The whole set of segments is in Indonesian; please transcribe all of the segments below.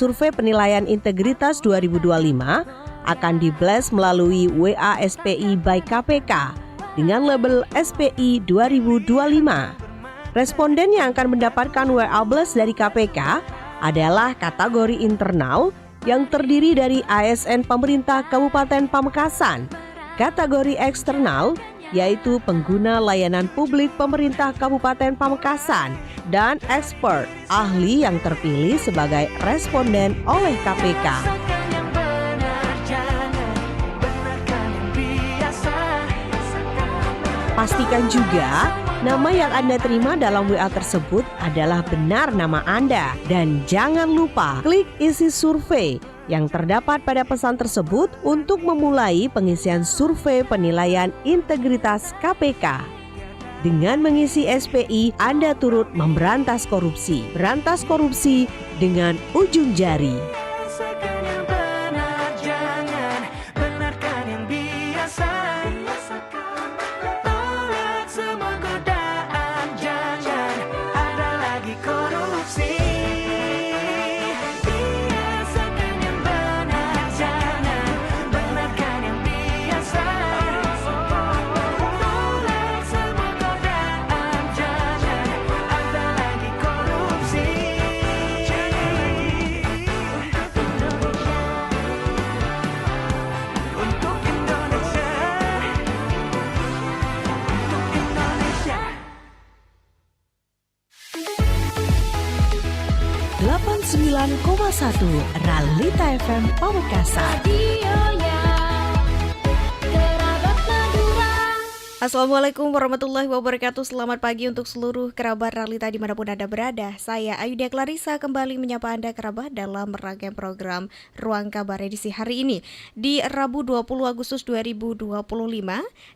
Survei Penilaian Integritas 2025 akan di-blast melalui WA SPI by KPK dengan label SPI 2025. Responden yang akan mendapatkan WA blast dari KPK adalah kategori internal yang terdiri dari ASN pemerintah Kabupaten Pamekasan, kategori eksternal yaitu pengguna layanan publik pemerintah Kabupaten Pamekasan, dan expert ahli yang terpilih sebagai responden oleh KPK. Pastikan juga nama yang Anda terima dalam WA tersebut adalah benar nama Anda. Dan jangan lupa klik isi survei yang terdapat pada pesan tersebut untuk memulai pengisian survei penilaian integritas KPK. Dengan mengisi SPI, Anda turut memberantas korupsi. Berantas korupsi dengan ujung jari. satu Ralita FM Pamekasan. Assalamualaikum warahmatullahi wabarakatuh. Selamat pagi untuk seluruh kerabat Ralita dimanapun Anda berada. Saya Ayudia Clarissa kembali menyapa Anda kerabat dalam rangkaian program Ruang Kabar edisi hari ini di Rabu 20 Agustus 2025.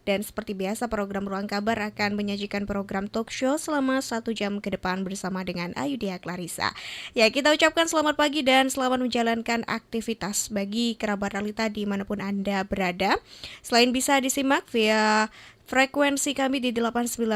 Dan seperti biasa program Ruang Kabar akan menyajikan program talk show selama 1 jam ke depan bersama dengan Ayudia Clarissa. Ya, kita ucapkan selamat pagi dan selamat menjalankan aktivitas bagi kerabat Ralita dimanapun Anda berada. Selain bisa disimak via frekuensi kami di 89.1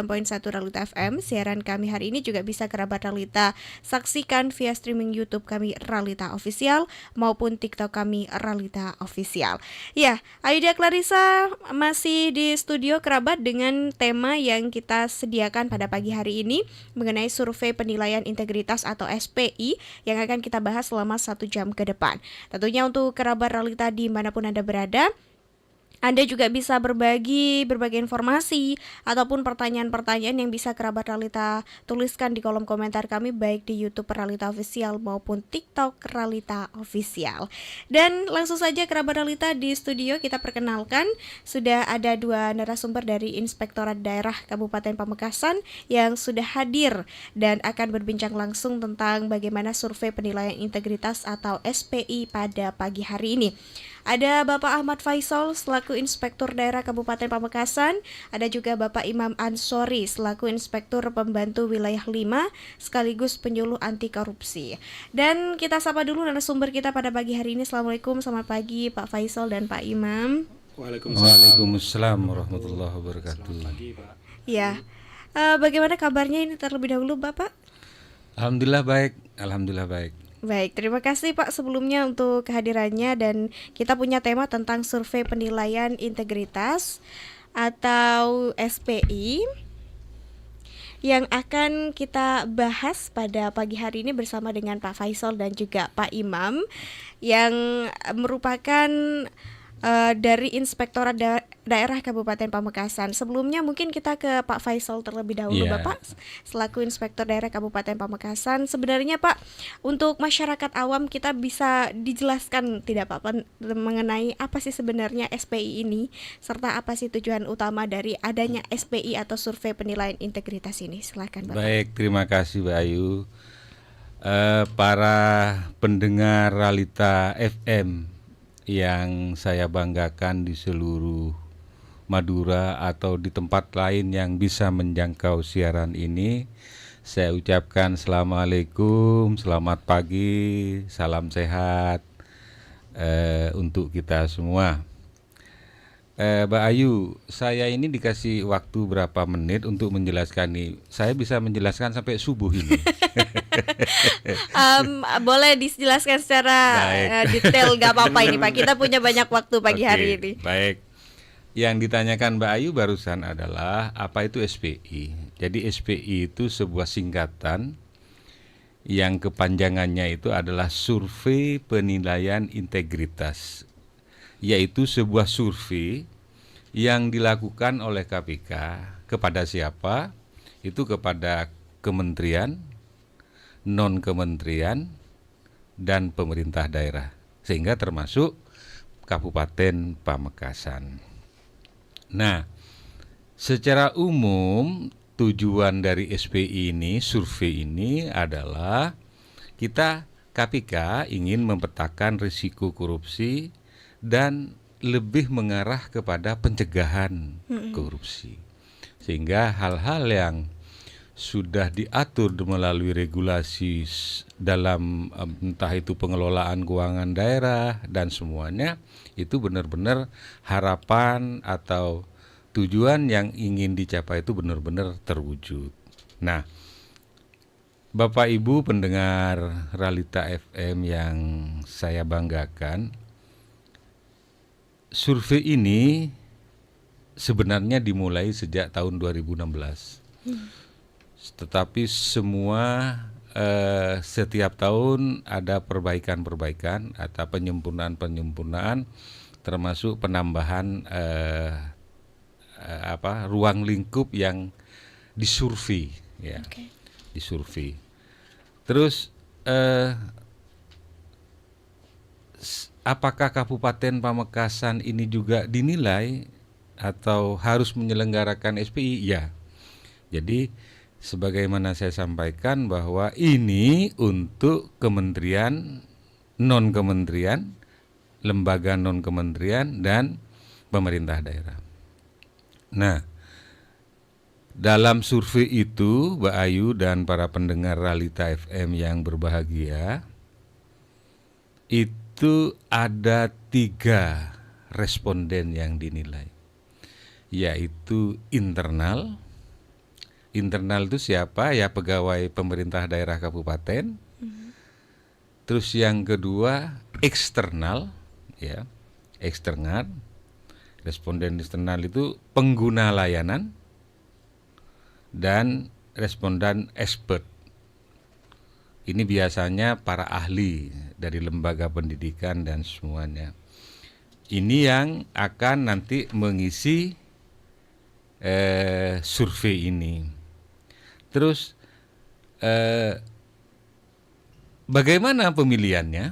Ralita FM, siaran kami hari ini juga bisa kerabat Ralita saksikan via streaming YouTube kami Ralita Official maupun TikTok kami Ralita Official. Ya, Ayudia Clarissa masih di studio kerabat dengan tema yang kita sediakan pada pagi hari ini mengenai survei penilaian integritas atau SPI yang akan kita bahas selama 1 jam ke depan. Tentunya untuk kerabat Ralita dimanapun Anda berada, Anda juga bisa berbagi berbagai informasi ataupun pertanyaan-pertanyaan yang bisa kerabat Ralita tuliskan di kolom komentar kami baik di YouTube Ralita Official maupun TikTok Ralita Official. Dan langsung saja kerabat Ralita di studio kita perkenalkan sudah ada 2 narasumber dari Inspektorat Daerah Kabupaten Pamekasan yang sudah hadir dan akan berbincang langsung tentang bagaimana survei penilaian integritas atau SPI pada pagi hari ini. Ada Bapak Ahmad Faisal selaku Inspektur Daerah Kabupaten Pamekasan, ada juga Bapak Imam Ansori selaku Inspektur Pembantu Wilayah 5 sekaligus penyuluh anti korupsi. Dan kita sapa dulu narasumber kita pada pagi hari ini. Assalamualaikum, selamat pagi Pak Faisal dan Pak Imam. Waalaikumsalam warahmatullahi wabarakatuh. Ya, bagaimana kabarnya ini terlebih dahulu Bapak? Alhamdulillah baik. Baik, terima kasih Pak sebelumnya untuk kehadirannya dan kita punya tema tentang survei penilaian integritas atau SPI yang akan kita bahas pada pagi hari ini bersama dengan Pak Faisal dan juga Pak Imam yang merupakan dari Inspektorat Daerah Kabupaten Pamekasan. Sebelumnya mungkin kita ke Pak Faisal terlebih dahulu, Bapak, selaku Inspektor Daerah Kabupaten Pamekasan. Sebenarnya Pak, untuk masyarakat awam kita bisa dijelaskan tidak Pak mengenai apa sih sebenarnya SPI ini, serta apa sih tujuan utama dari adanya SPI atau survei penilaian integritas ini? Silakan Bapak. Baik, terima kasih Mbak Ayu. Para pendengar Ralita FM yang saya banggakan di seluruh Madura atau di tempat lain yang bisa menjangkau siaran ini, saya ucapkan Assalamualaikum, selamat pagi, salam sehat untuk kita semua. Mbak Ayu, saya ini dikasih waktu berapa menit untuk menjelaskan nih. Saya bisa menjelaskan sampai subuh ini. Boleh dijelaskan secara Baik. detail, nggak apa-apa ini Pak. Kita punya banyak waktu pagi hari Oke, ini. baik. Yang ditanyakan Mbak Ayu barusan adalah apa itu SPI. Jadi SPI itu sebuah singkatan yang kepanjangannya itu adalah Survei Penilaian Integritas, yaitu sebuah survei yang dilakukan oleh KPK kepada siapa? Itu kepada kementerian, non-kementerian, dan pemerintah daerah, sehingga termasuk Kabupaten Pamekasan. Nah, secara umum tujuan dari SPI ini, survei ini adalah kita KPK ingin memetakan risiko korupsi dan lebih mengarah kepada pencegahan korupsi. Sehingga hal-hal yang sudah diatur melalui regulasi dalam entah itu pengelolaan keuangan daerah dan semuanya itu benar-benar harapan atau tujuan yang ingin dicapai itu benar-benar terwujud. Nah, Bapak Ibu pendengar Realita FM yang saya banggakan, survei ini sebenarnya dimulai sejak tahun 2016. Tetapi semua setiap tahun ada perbaikan-perbaikan atau penyempurnaan-penyempurnaan, termasuk penambahan ruang lingkup yang disurvei, ya, disurvei. Terus apakah Kabupaten Pamekasan ini juga dinilai atau harus menyelenggarakan SPI? Ya. Jadi sebagaimana saya sampaikan bahwa ini untuk kementerian, non-kementerian, lembaga non-kementerian, dan pemerintah daerah. Nah, dalam survei itu, Mbak Ayu dan para pendengar Realita FM yang berbahagia, itu ada 3 responden yang dinilai, yaitu internal. Internal itu siapa? Ya pegawai pemerintah daerah kabupaten. Terus yang kedua eksternal, ya, eksternal. Responden eksternal itu pengguna layanan dan responden expert. Ini biasanya para ahli dari lembaga pendidikan dan semuanya. Ini yang akan nanti mengisi survei ini. Terus bagaimana pemilihannya?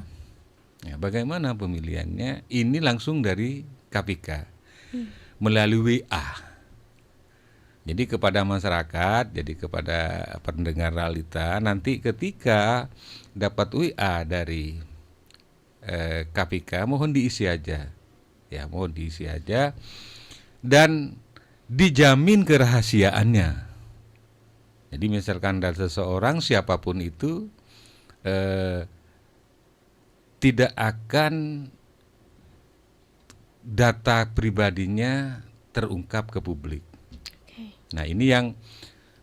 Ya, bagaimana pemilihannya? Ini langsung dari KPK melalui WA. Jadi kepada masyarakat, jadi kepada pendengar Realita, nanti ketika dapat WA dari KPK, mohon diisi aja, ya, mohon diisi aja, dan dijamin kerahasiaannya. Jadi misalkan dari seseorang siapapun itu tidak akan data pribadinya terungkap ke publik. Nah, ini yang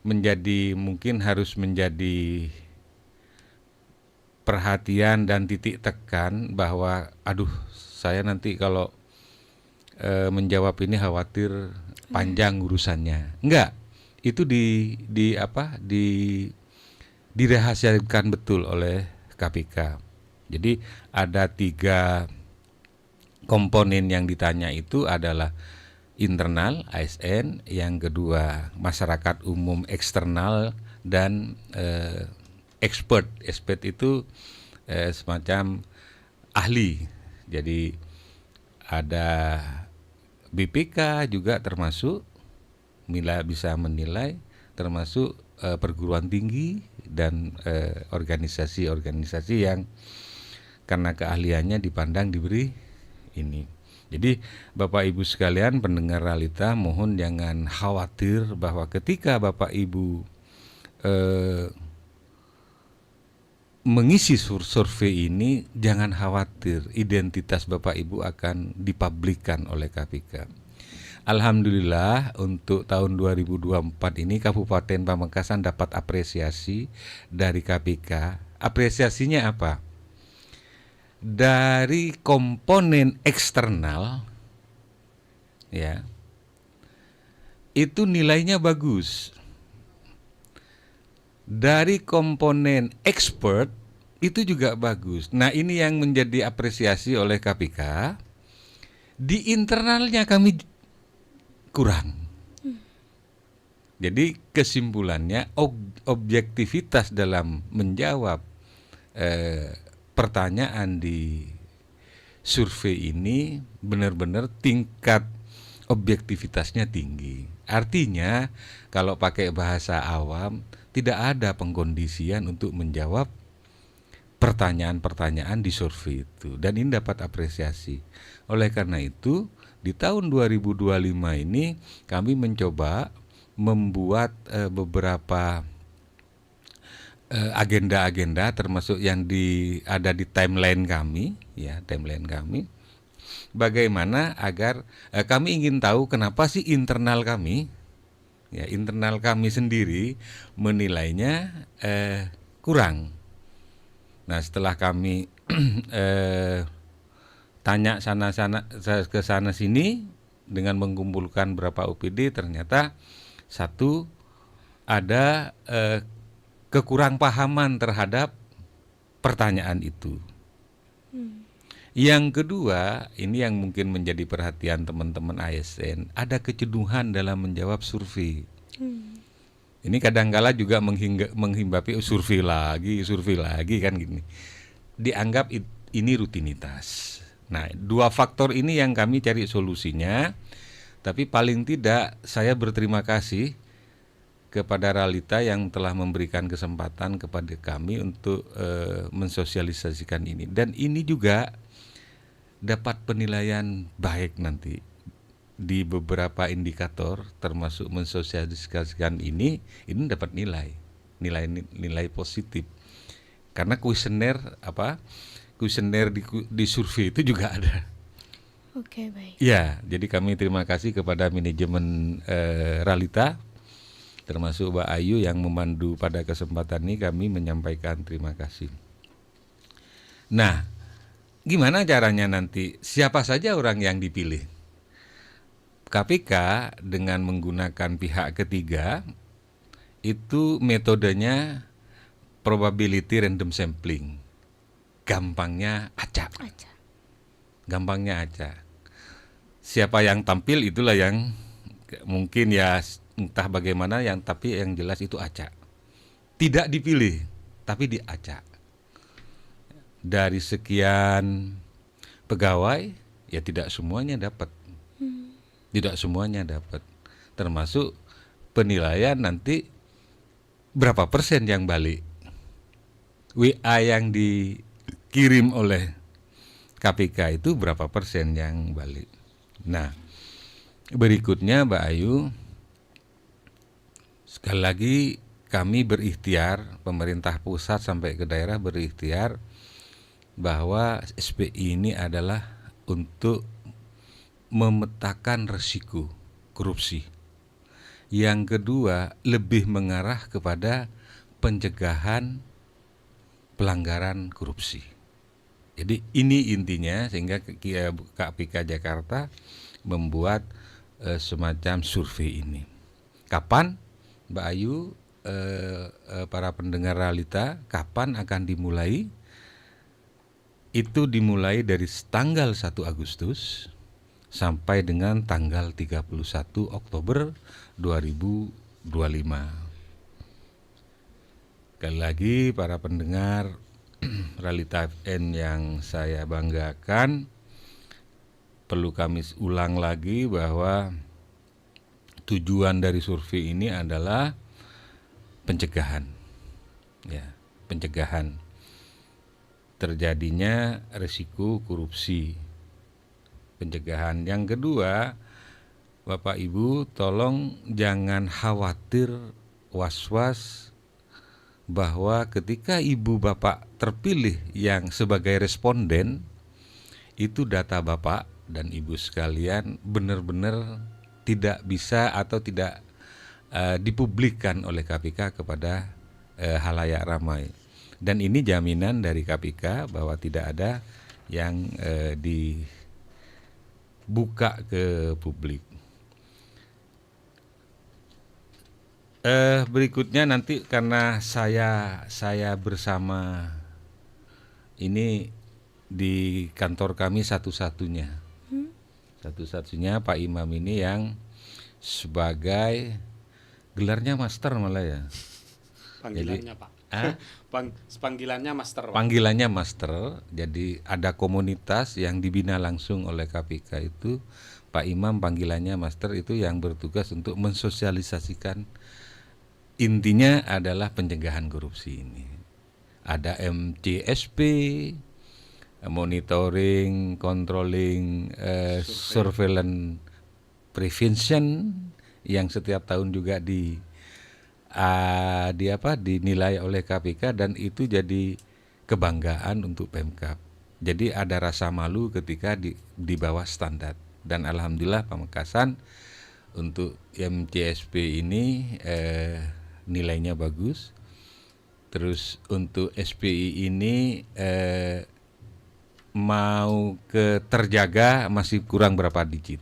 menjadi mungkin harus menjadi perhatian dan titik tekan bahwa aduh, saya nanti kalau menjawab ini khawatir panjang urusannya. Enggak. Itu dirahasiakan betul oleh KPK. Jadi ada 3 komponen yang ditanya itu adalah internal ASN, yang kedua masyarakat umum eksternal, dan expert. Expert itu semacam ahli. Jadi ada BPK juga termasuk bisa menilai, termasuk perguruan tinggi dan organisasi-organisasi yang karena keahliannya dipandang diberi ini. Jadi Bapak Ibu sekalian pendengar Realita, mohon jangan khawatir bahwa ketika Bapak Ibu mengisi survei ini, jangan khawatir identitas Bapak Ibu akan dipublikkan oleh KPK. Alhamdulillah untuk tahun 2024 ini Kabupaten Pamekasan dapat apresiasi dari KPK. Apresiasinya apa? Dari komponen eksternal ya, itu nilainya bagus. Dari komponen expert itu juga bagus. Nah, ini yang menjadi apresiasi oleh KPK. Di internalnya kami kurang. Jadi kesimpulannya objektivitas dalam menjawab pertanyaan di survei ini benar-benar tingkat objektivitasnya tinggi. Artinya kalau pakai bahasa awam, tidak ada pengkondisian untuk menjawab pertanyaan-pertanyaan di survei itu, dan ini dapat apresiasi. Oleh karena itu, di tahun 2025 ini kami mencoba membuat beberapa agenda-agenda, termasuk yang ada di timeline kami, ya, timeline kami. Bagaimana agar kami ingin tahu kenapa sih internal kami sendiri menilainya kurang. Nah, setelah kami tanya ke sana sini dengan mengumpulkan berapa OPD, ternyata satu, ada kekurangpahaman terhadap pertanyaan itu. Yang kedua, ini yang mungkin menjadi perhatian teman-teman ASN, ada kejenuhan dalam menjawab survei. Ini kadangkala juga menghinggapi survei lagi kan gini. Dianggap ini rutinitas. Nah, dua faktor ini yang kami cari solusinya. Tapi paling tidak saya berterima kasih kepada Ralita yang telah memberikan kesempatan kepada kami untuk mensosialisasikan ini. Dan ini juga dapat penilaian baik nanti di beberapa indikator, termasuk mensosialisasikan ini dapat nilai positif. Karena kuesioner di survei itu juga ada. Oke, baik. Ya, jadi kami terima kasih kepada manajemen Ralita, termasuk Mbak Ayu yang memandu pada kesempatan ini, kami menyampaikan terima kasih. Nah, gimana caranya nanti? Siapa saja orang yang dipilih? KPK dengan menggunakan pihak ketiga, itu metodenya probability random sampling. Gampangnya acak. Siapa yang tampil itulah yang mungkin ya entah bagaimana, tapi yang jelas itu acak. Tidak dipilih, tapi diacak. Dari sekian pegawai, ya tidak semuanya dapat. Termasuk penilaian nanti berapa persen yang balik. WA yang dikirim oleh KPK itu berapa persen yang balik. Nah, berikutnya Mbak Ayu, sekali lagi kami berikhtiar, pemerintah pusat sampai ke daerah berikhtiar bahwa SPI ini adalah untuk memetakan risiko korupsi. Yang kedua, lebih mengarah kepada pencegahan pelanggaran korupsi. Jadi ini intinya, sehingga KPK Jakarta membuat semacam survei ini. Kapan, Mbak Ayu, para pendengar Ralita, kapan akan dimulai? Itu dimulai dari tanggal 1 Agustus sampai dengan tanggal 31 Oktober 2025. Sekali lagi para pendengar Ralita FN yang saya banggakan, perlu kami ulang lagi bahwa tujuan dari survei ini adalah pencegahan. Ya, pencegahan terjadinya risiko korupsi. Pencegahan. Yang kedua, Bapak Ibu tolong jangan khawatir, was-was bahwa ketika Ibu Bapak terpilih yang sebagai responden, itu data Bapak dan Ibu sekalian benar-benar tidak bisa atau tidak dipublikkan oleh KPK kepada halayak ramai. Dan ini jaminan dari KPK bahwa tidak ada yang dibuka ke publik. Berikutnya nanti karena saya bersama ini di kantor kami satu-satunya Pak Imam ini yang sebagai gelarnya master malah ya. Panggilannya Jadi, Pak. Panggilannya master Pak. Panggilannya master. Jadi ada komunitas yang dibina langsung oleh KPK itu Pak Imam panggilannya master itu yang bertugas untuk mensosialisasikan. Intinya adalah pencegahan korupsi ini. Ada MCSP, monitoring, controlling, surveillance prevention yang setiap tahun juga dinilai oleh KPK dan itu jadi kebanggaan untuk Pemkab. Jadi ada rasa malu ketika di bawah standar dan alhamdulillah Pamekasan untuk MCSP ini nilainya bagus. Terus untuk SPI ini mau terjaga masih kurang berapa digit.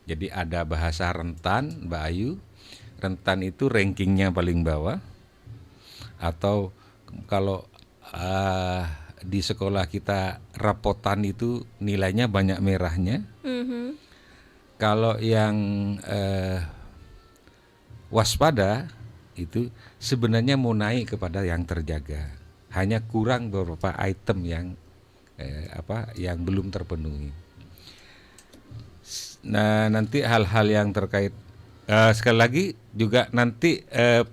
Jadi ada bahasa rentan, Mbak Ayu. Rentan itu rankingnya paling bawah. Atau kalau di sekolah kita rapotan itu nilainya banyak merahnya. Kalau yang waspada itu sebenarnya mau naik kepada yang terjaga. Hanya kurang beberapa item yang yang belum terpenuhi. Nah, nanti hal-hal yang terkait sekali lagi juga nanti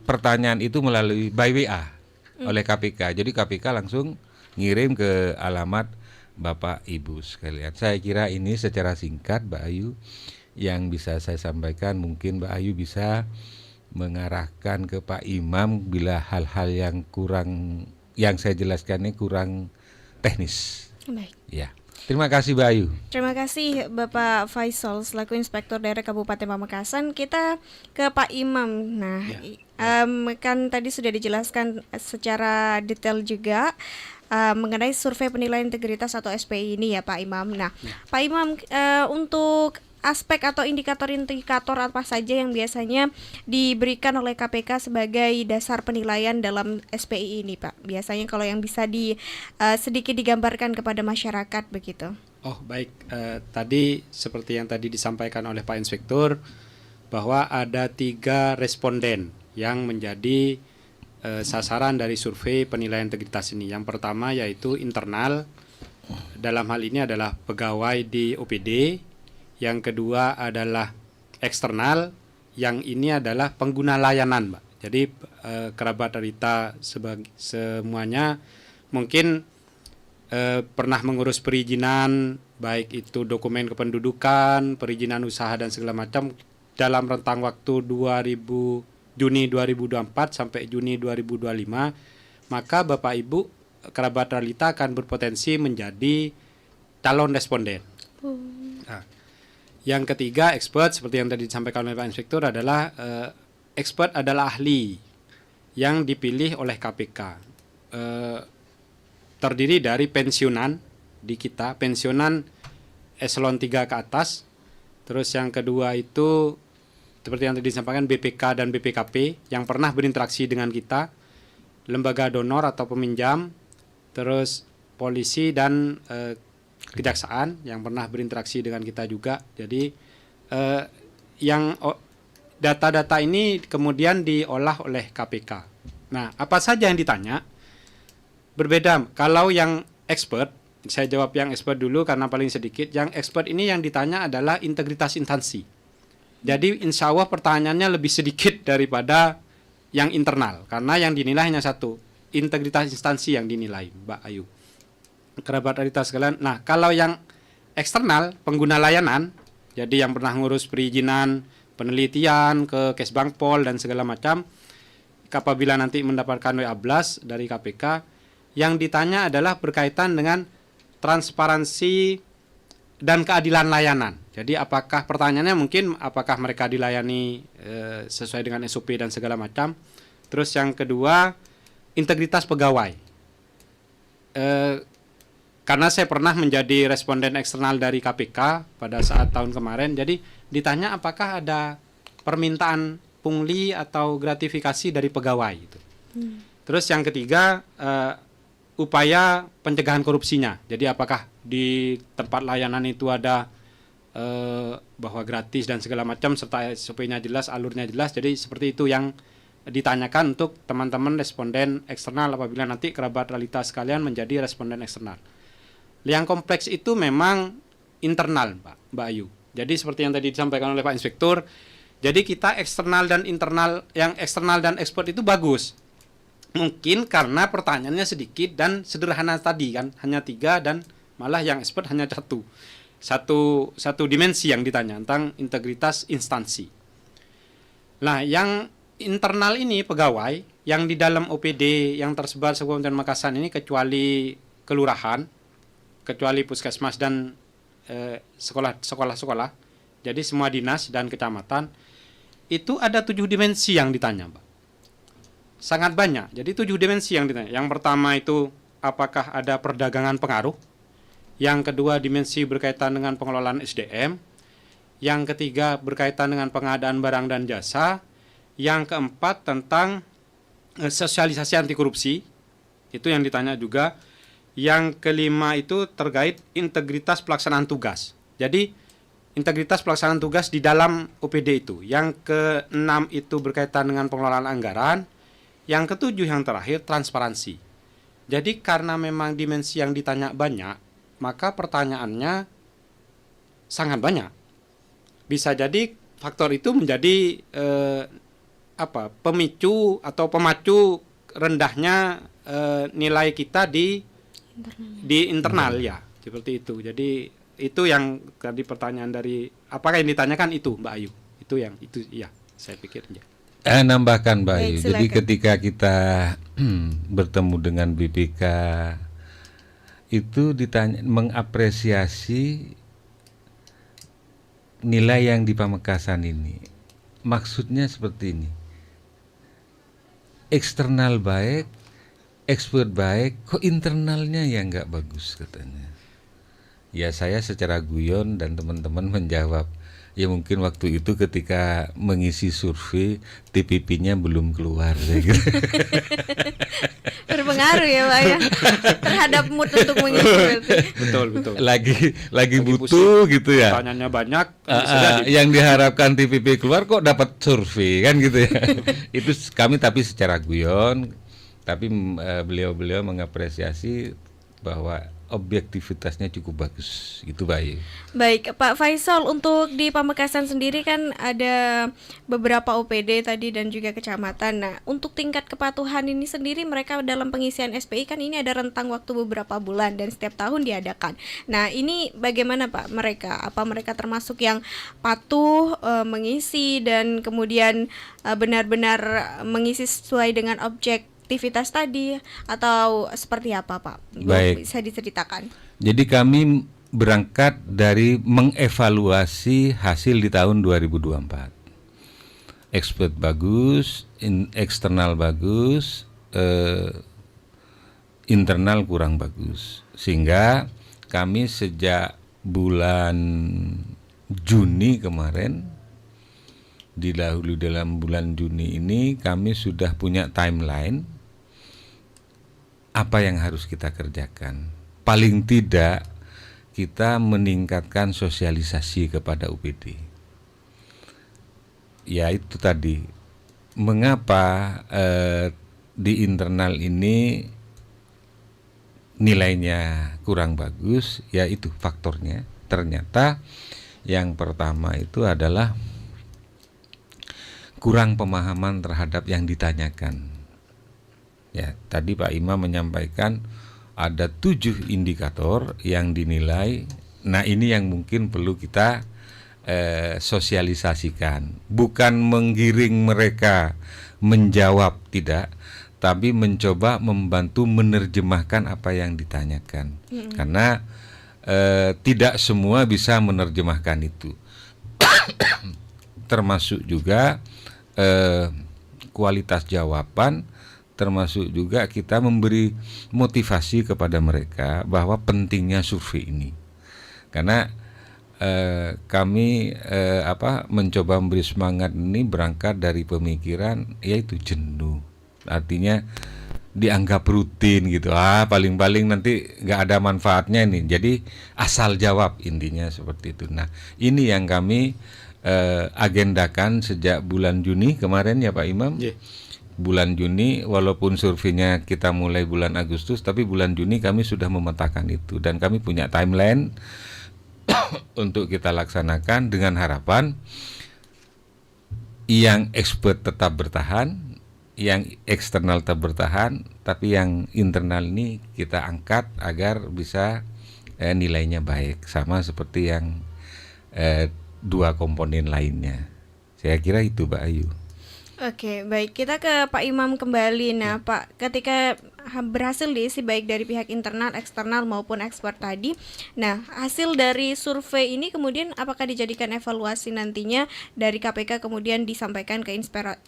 pertanyaan itu melalui by WA oleh KPK. Jadi KPK langsung ngirim ke alamat Bapak Ibu sekalian. Saya kira ini secara singkat Mbak Ayu yang bisa saya sampaikan. Mungkin Mbak Ayu bisa mengarahkan ke Pak Imam bila hal-hal yang yang saya jelaskan ini kurang teknis. Baik. Ya. Terima kasih Mbak Ayu. Terima kasih Bapak Faisal selaku Inspektur Daerah Kabupaten Pamekasan. Kita ke Pak Imam. Nah, kan tadi sudah dijelaskan secara detail juga mengenai survei penilaian integritas atau SPI ini ya Pak Imam. Nah, Pak Imam untuk aspek atau indikator-indikator apa saja yang biasanya diberikan oleh KPK sebagai dasar penilaian dalam SPI ini, Pak? Biasanya kalau yang bisa sedikit digambarkan kepada masyarakat begitu. Oh baik, tadi seperti yang tadi disampaikan oleh Pak Inspektur bahwa ada 3 responden yang menjadi sasaran dari survei penilaian integritas ini. Yang pertama yaitu internal, dalam hal ini adalah pegawai di OPD. Yang kedua adalah eksternal, yang ini adalah pengguna layanan, Mbak. Jadi kerabat Rita semuanya mungkin pernah mengurus perizinan, baik itu dokumen kependudukan, perizinan usaha dan segala macam dalam rentang waktu Juni 2024 sampai Juni 2025, maka Bapak Ibu kerabat Rita akan berpotensi menjadi calon responden. Nah, yang ketiga, expert seperti yang tadi disampaikan oleh Pak Inspektur adalah expert adalah ahli yang dipilih oleh KPK. Terdiri dari pensiunan di kita, pensiunan eselon 3 ke atas. Terus yang kedua itu seperti yang tadi disampaikan BPK dan BPKP yang pernah berinteraksi dengan kita, lembaga donor atau peminjam, terus polisi dan kejaksaan yang pernah berinteraksi dengan kita juga. Jadi data-data ini kemudian diolah oleh KPK. Nah, apa saja yang ditanya? Berbeda. Kalau yang expert, saya jawab yang expert dulu karena paling sedikit. Yang expert ini yang ditanya adalah integritas instansi. Jadi insya Allah pertanyaannya lebih sedikit daripada yang internal. Karena yang dinilai hanya satu, integritas instansi yang dinilai, Mbak Ayu. Kerabat Rita sekalian. Nah, kalau yang eksternal, pengguna layanan, jadi yang pernah ngurus perizinan, penelitian ke Kesbangpol dan segala macam, apabila nanti mendapatkan WA-blast dari KPK, yang ditanya adalah berkaitan dengan transparansi dan keadilan layanan. Jadi apakah pertanyaannya mungkin apakah mereka dilayani sesuai dengan SOP dan segala macam. Terus yang kedua, integritas pegawai. Karena saya pernah menjadi responden eksternal dari KPK pada saat tahun kemarin, jadi ditanya apakah ada permintaan pungli atau gratifikasi dari pegawai itu. Terus yang ketiga, upaya pencegahan korupsinya. Jadi apakah di tempat layanan itu ada bahwa gratis dan segala macam serta SOP-nya jelas, alurnya jelas. Jadi seperti itu yang ditanyakan untuk teman-teman responden eksternal apabila nanti kerabat realita sekalian menjadi responden eksternal. Yang kompleks itu memang internal, Mbak Ayu. Jadi seperti yang tadi disampaikan oleh Pak Inspektur, jadi kita eksternal dan internal, yang eksternal dan ekspor itu bagus. Mungkin karena pertanyaannya sedikit dan sederhana tadi kan, hanya 3 dan malah yang ekspor hanya satu dimensi yang ditanya tentang integritas instansi. Nah, yang internal ini pegawai yang di dalam OPD yang tersebar Kabupaten Makassar ini kecuali kelurahan, kecuali puskesmas dan sekolah-sekolah, jadi semua dinas dan kecamatan itu ada 7 dimensi yang ditanya, Mbak. Sangat banyak. Jadi 7 dimensi yang ditanya. Yang pertama itu apakah ada perdagangan pengaruh. Yang kedua dimensi berkaitan dengan pengelolaan SDM. Yang ketiga berkaitan dengan pengadaan barang dan jasa. Yang keempat tentang sosialisasi anti korupsi. Itu yang ditanya juga. Yang kelima itu terkait integritas pelaksanaan tugas. Jadi integritas pelaksanaan tugas di dalam OPD itu. Yang keenam itu berkaitan dengan pengelolaan anggaran. Yang ketujuh yang terakhir transparansi. Jadi karena memang dimensi yang ditanya banyak, maka pertanyaannya sangat banyak. Bisa jadi faktor itu menjadi pemicu atau pemacu rendahnya nilai kita di internal ya, seperti itu. Jadi itu yang tadi pertanyaan dari apakah yang ditanyakan itu, Mbak Ayu. Itu ya, saya pikir ya. Nambahkan Mbak Ayu. Baik, Jadi silakan. ketika kita bertemu dengan BPK itu ditanya mengapresiasi nilai yang di Pamekasan ini. Maksudnya seperti ini. Eksternal baik, ekspor baik, kok internalnya yang nggak bagus katanya. Ya saya secara guyon dan teman-teman menjawab, ya mungkin waktu itu ketika mengisi survei TPP-nya belum keluar. Berpengaruh ya Pak ya terhadap mood untuk mengisi. Betul. lagi butuh pusing, gitu ya. Pertanyaannya banyak. Yang diharapkan TPP keluar kok dapat survei kan gitu ya. Itu kami tapi secara guyon, tapi beliau mengapresiasi bahwa objektivitasnya cukup bagus gitu baik. Baik Pak Faisal, untuk di Pamekasan sendiri kan ada beberapa OPD tadi dan juga kecamatan. Nah untuk tingkat kepatuhan ini sendiri mereka dalam pengisian SPI kan ini ada rentang waktu beberapa bulan dan setiap tahun diadakan. Nah ini bagaimana Pak mereka? Apa mereka termasuk yang patuh mengisi dan kemudian benar-benar mengisi sesuai dengan aktivitas tadi atau seperti apa Pak? Baik. Bisa diceritakan. Jadi kami berangkat dari mengevaluasi hasil di tahun 2024. Ekspor bagus, eksternal bagus, internal kurang bagus. Sehingga kami sejak bulan Juni kemarin, didahului dalam bulan Juni ini kami sudah punya timeline apa yang harus kita kerjakan. Paling tidak kita meningkatkan sosialisasi kepada UPD. Ya itu tadi, mengapa di internal ini nilainya kurang bagus, ya itu faktornya. Ternyata yang pertama itu adalah kurang pemahaman terhadap yang ditanyakan. Ya, tadi Pak Imam menyampaikan ada 7 indikator yang dinilai. Nah, ini yang mungkin perlu kita sosialisasikan. Bukan menggiring mereka menjawab, tidak, tapi mencoba membantu menerjemahkan apa yang ditanyakan. Karena tidak semua bisa menerjemahkan itu. Termasuk juga kualitas jawaban, termasuk juga kita memberi motivasi kepada mereka bahwa pentingnya survei ini. Karena kami mencoba memberi semangat ini berangkat dari pemikiran yaitu jenuh. Artinya dianggap rutin gitu. Paling-paling nanti nggak ada manfaatnya ini. Jadi asal jawab, intinya seperti itu. Nah, ini yang kami agendakan sejak bulan Juni kemarin ya Pak Imam. Yeah. Bulan Juni, walaupun surveinya kita mulai bulan Agustus, tapi bulan Juni kami sudah memetakan itu dan kami punya timeline untuk kita laksanakan dengan harapan yang expert tetap bertahan, yang eksternal tetap bertahan, tapi yang internal ini kita angkat agar bisa nilainya baik, sama seperti yang dua komponen lainnya. Saya kira itu Pak Ayu. Oke, baik. Kita ke Pak Imam kembali. Nah, Pak, ketika berhasil diisi baik dari pihak internal, eksternal maupun ekspert tadi. Nah, hasil dari survei ini kemudian apakah dijadikan evaluasi nantinya dari KPK kemudian disampaikan ke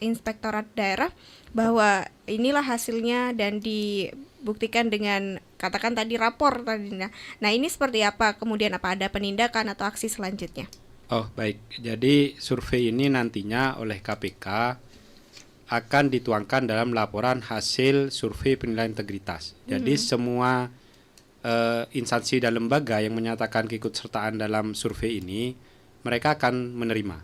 inspektorat daerah bahwa inilah hasilnya dan dibuktikan dengan katakan tadi rapor tadi. Nah, ini seperti apa? Kemudian apa ada penindakan atau aksi selanjutnya? Oh, baik. Jadi survei ini nantinya oleh KPK akan dituangkan dalam laporan hasil survei penilaian integritas. Jadi semua instansi dan lembaga yang menyatakan keikutsertaan dalam survei ini, mereka akan menerima.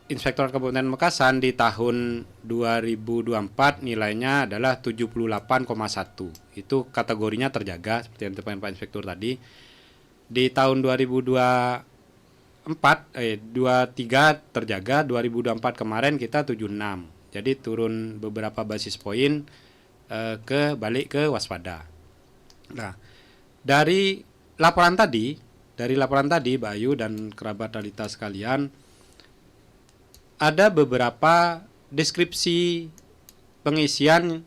Inspektorat Kabupaten Mekasan di tahun 2024 nilainya adalah 78,1. Itu kategorinya terjaga seperti yang disampaikan Pak Inspektur tadi. Di tahun 2023 terjaga, 2024 kemarin kita 76. Jadi turun beberapa basis poin balik ke waspada. Nah, dari laporan tadi Mbak Ayu dan kerabat Ralita sekalian, ada beberapa deskripsi pengisian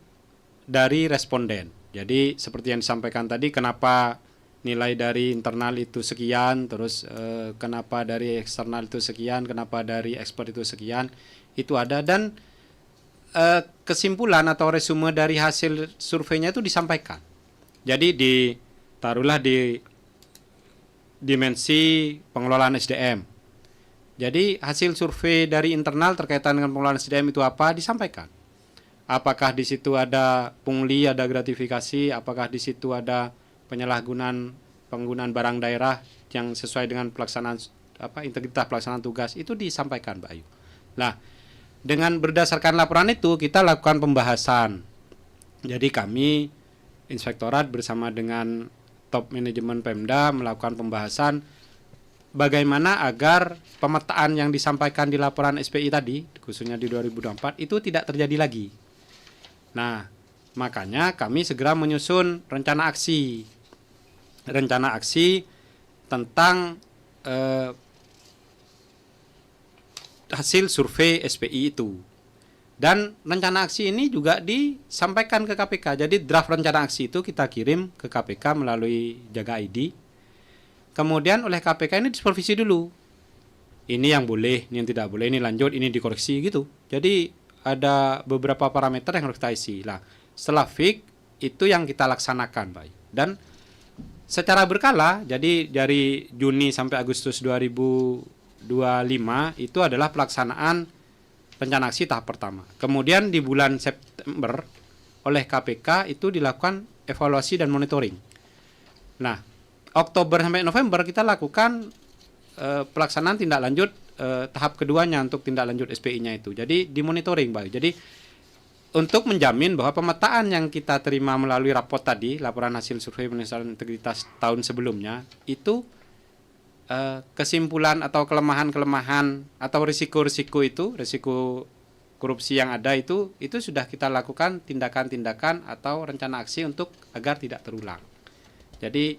dari responden. Jadi seperti yang disampaikan tadi, kenapa nilai dari internal itu sekian, terus kenapa dari eksternal itu sekian, kenapa dari ekspert itu sekian, itu ada. Dan kesimpulan atau resume dari hasil surveinya itu disampaikan. Jadi ditaruhlah di dimensi pengelolaan SDM. Jadi hasil survei dari internal terkaitan dengan pengelolaan SDM itu apa, disampaikan. Apakah di situ ada pungli, ada gratifikasi, apakah di situ ada penggunaan barang daerah yang sesuai dengan pelaksanaan integritas pelaksanaan tugas, itu disampaikan Mbak Ayu. Nah, dengan berdasarkan laporan itu kita lakukan pembahasan. Jadi kami inspektorat bersama dengan top manajemen Pemda melakukan pembahasan bagaimana agar pemetaan yang disampaikan di laporan SPI tadi, khususnya di 2024, itu tidak terjadi lagi. Nah, makanya kami segera menyusun rencana aksi tentang hasil survei SPI itu. Dan rencana aksi ini juga disampaikan ke KPK. Jadi draft rencana aksi itu kita kirim ke KPK melalui Jaga ID. Kemudian oleh KPK ini disupervisi dulu. Ini yang boleh, ini yang tidak boleh, ini lanjut, ini dikoreksi gitu. Jadi ada beberapa parameter yang harus kita isi. Nah, setelah fix itu yang kita laksanakan, Pak. Dan secara berkala, jadi dari Juni sampai Agustus 2025 itu adalah pelaksanaan rencana aksi tahap pertama. Kemudian di bulan September oleh KPK itu dilakukan evaluasi dan monitoring. Nah, Oktober sampai November kita lakukan pelaksanaan tindak lanjut tahap keduanya untuk tindak lanjut SPI-nya itu. Jadi dimonitoring, Pak. Jadi untuk menjamin bahwa pemetaan yang kita terima melalui raport tadi, laporan hasil survei penilaian integritas tahun sebelumnya, itu kesimpulan atau kelemahan-kelemahan atau risiko-risiko itu, risiko korupsi yang ada itu sudah kita lakukan tindakan-tindakan atau rencana aksi untuk agar tidak terulang. Jadi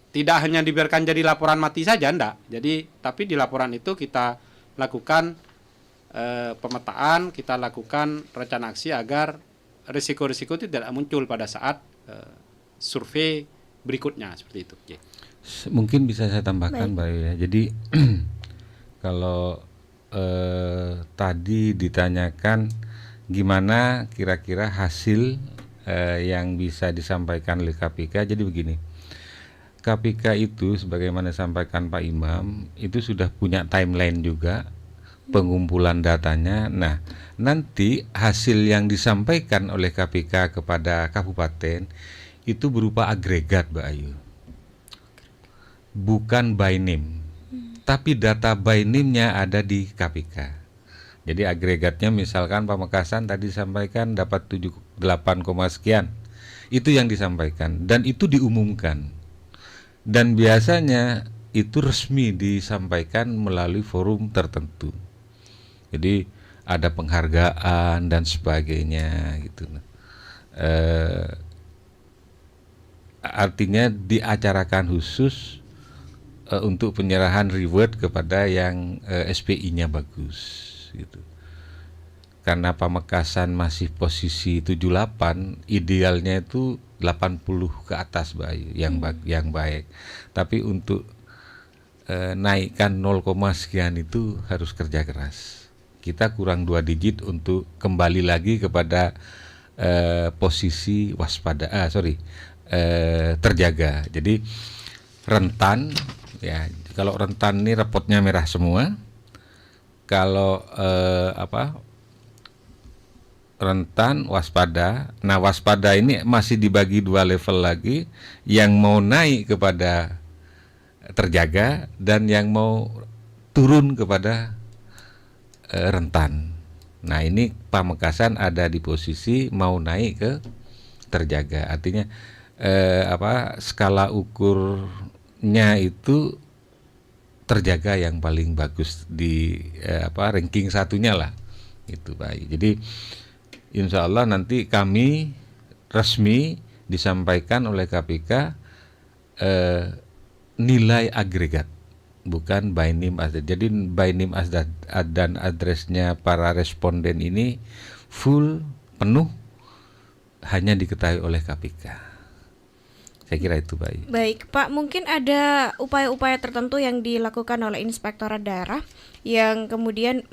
tidak hanya dibiarkan jadi laporan mati saja, enggak. Jadi tapi di laporan itu kita lakukan pemetaan, kita lakukan rencana aksi agar risiko-risiko itu tidak muncul pada saat survei berikutnya seperti itu. Oke. Mungkin bisa saya tambahkan, Baik. Mbak Ayu ya. Jadi kalau tadi ditanyakan gimana kira-kira hasil yang bisa disampaikan oleh KPK. Jadi begini, KPK itu sebagaimana disampaikan Pak Imam itu sudah punya timeline juga pengumpulan datanya. Nah, nanti hasil yang disampaikan oleh KPK kepada kabupaten itu berupa agregat, Mbak Ayu. Bukan by name. Tapi data by name-nya ada di KPK. Jadi agregatnya misalkan Pamekasan tadi disampaikan dapat 8, sekian. Itu yang disampaikan dan itu diumumkan. Dan biasanya itu resmi disampaikan melalui forum tertentu. Jadi ada penghargaan dan sebagainya gitu. Artinya diacarakan khusus untuk penyerahan reward kepada yang SPI-nya bagus gitu. Karena Pamekasan masih posisi 78, idealnya itu 80 ke atas, Mbak Ayu, yang baik. Tapi untuk naikkan 0, sekian itu harus kerja keras. Kita kurang 2 digit untuk kembali lagi kepada posisi terjaga. Jadi rentan ya. Kalau rentan ini rapotnya merah semua. Kalau rentan waspada. Nah, waspada ini masih dibagi 2 level lagi, yang mau naik kepada terjaga dan yang mau turun kepada rentan. Nah, ini Pamekasan ada di posisi mau naik ke terjaga. Artinya skala ukurnya itu terjaga yang paling bagus di ranking satunya lah, itu baik. Jadi insya Allah nanti kami resmi disampaikan oleh KPK nilai agregat, bukan by name address. Jadi by name address dan addressnya para responden ini full penuh hanya diketahui oleh KPK. Saya kira itu baik. Baik, Pak, mungkin ada upaya-upaya tertentu yang dilakukan oleh Inspektorat Daerah yang kemudian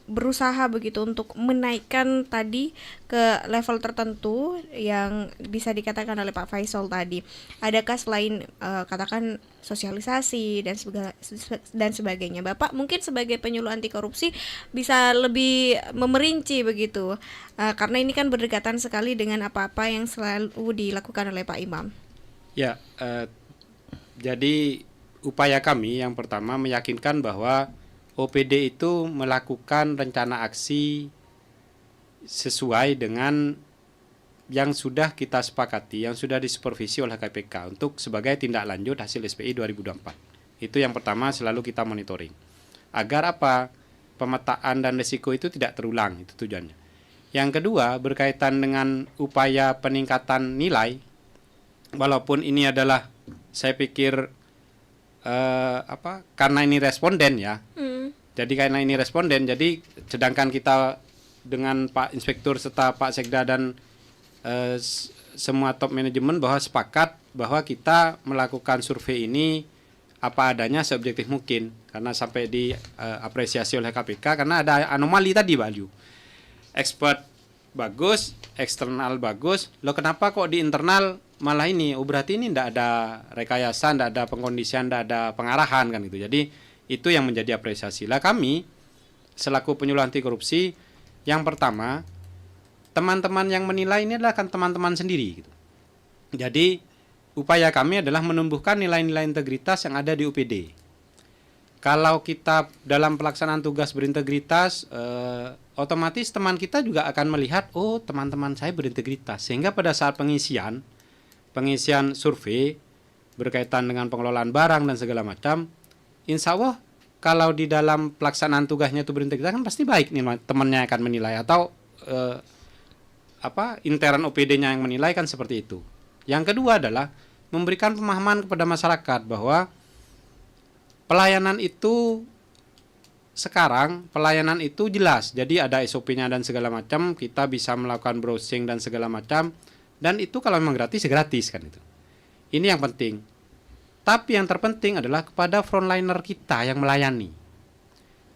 berusaha begitu untuk menaikkan tadi ke level tertentu yang bisa dikatakan oleh Pak Faisal tadi. Adakah selain katakan sosialisasi dan sebagainya, Bapak mungkin sebagai penyuluh anti korupsi bisa lebih memerinci begitu, karena ini kan berdekatan sekali dengan apa-apa yang selalu dilakukan oleh Pak Imam. Ya, jadi upaya kami yang pertama meyakinkan bahwa OPD itu melakukan rencana aksi sesuai dengan yang sudah kita sepakati, yang sudah disupervisi oleh KPK untuk sebagai tindak lanjut hasil SPI 2024. Itu yang pertama, selalu kita monitoring. Agar apa? Pemetaan dan risiko itu tidak terulang, itu tujuannya. Yang kedua, berkaitan dengan upaya peningkatan nilai, walaupun ini adalah, saya pikir karena ini responden ya. Jadi karena ini responden, jadi sedangkan kita dengan Pak Inspektur serta Pak Sekda dan semua top manajemen bahwa sepakat bahwa kita melakukan survei ini apa adanya seobjektif mungkin, karena sampai diapresiasi oleh KPK karena ada anomali tadi, Pak Liu. Expert bagus, eksternal bagus, lo kenapa kok di internal malah ini? Oh, berarti ini tidak ada rekayasa, tidak ada pengkondisian, tidak ada pengarahan kan gitu. Jadi itu yang menjadi apresiasi. Lah kami selaku penyuluh anti korupsi, yang pertama teman-teman yang menilai ini adalah kan teman-teman sendiri gitu. Jadi upaya kami adalah menumbuhkan nilai-nilai integritas yang ada di UPD. Kalau kita dalam pelaksanaan tugas berintegritas, otomatis teman kita juga akan melihat, oh teman-teman saya berintegritas. Sehingga pada saat pengisian survei berkaitan dengan pengelolaan barang dan segala macam, insya Allah kalau di dalam pelaksanaan tugasnya itu berintegritas kan pasti baik nih, temannya akan menilai, atau intern OPD-nya yang menilai kan seperti itu. Yang kedua adalah memberikan pemahaman kepada masyarakat bahwa pelayanan itu sekarang jelas. Jadi ada SOP-nya dan segala macam, kita bisa melakukan browsing dan segala macam, dan itu kalau memang gratis ya gratis kan itu. Ini yang penting. Tapi yang terpenting adalah kepada frontliner kita yang melayani.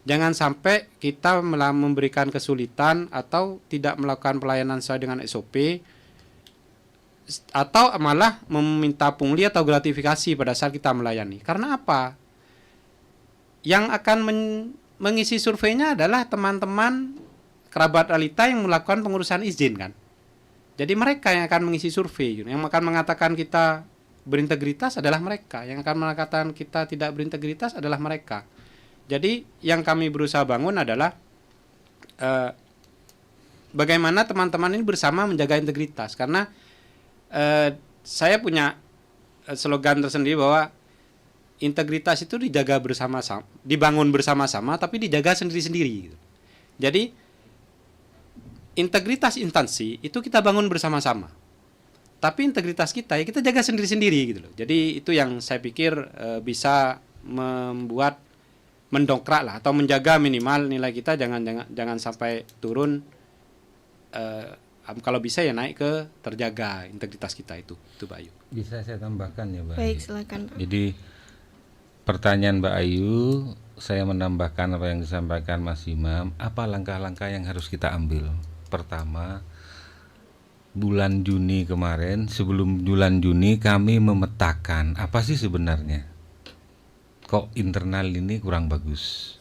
Jangan sampai kita memberikan kesulitan atau tidak melakukan pelayanan sesuai dengan SOP, atau malah meminta pungli atau gratifikasi pada saat kita melayani. Karena apa? Yang akan mengisi surveinya adalah teman-teman kerabat realita yang melakukan pengurusan izin kan. Jadi mereka yang akan mengisi survei. Yang akan mengatakan kita berintegritas adalah mereka. Yang akan mengatakan kita tidak berintegritas adalah mereka. Jadi yang kami berusaha bangun adalah bagaimana teman-teman ini bersama menjaga integritas. Karena saya punya slogan tersendiri bahwa integritas itu dijaga bersama-sama, dibangun bersama-sama, tapi dijaga sendiri-sendiri. Jadi integritas instansi itu kita bangun bersama-sama, tapi integritas kita ya kita jaga sendiri-sendiri gitu loh. Jadi itu yang saya pikir bisa membuat mendongkrak lah atau menjaga minimal nilai kita jangan sampai turun. Kalau bisa ya naik ke terjaga integritas kita itu Pak Ayu. Bisa saya tambahkan ya Mbak Baik, Ayu? silakan. Jadi pertanyaan Mbak Ayu, saya menambahkan apa yang disampaikan Mas Imam. Apa langkah-langkah yang harus kita ambil? Pertama, bulan Juni kemarin, sebelum bulan Juni kami memetakan apa sih sebenarnya kok internal ini kurang bagus.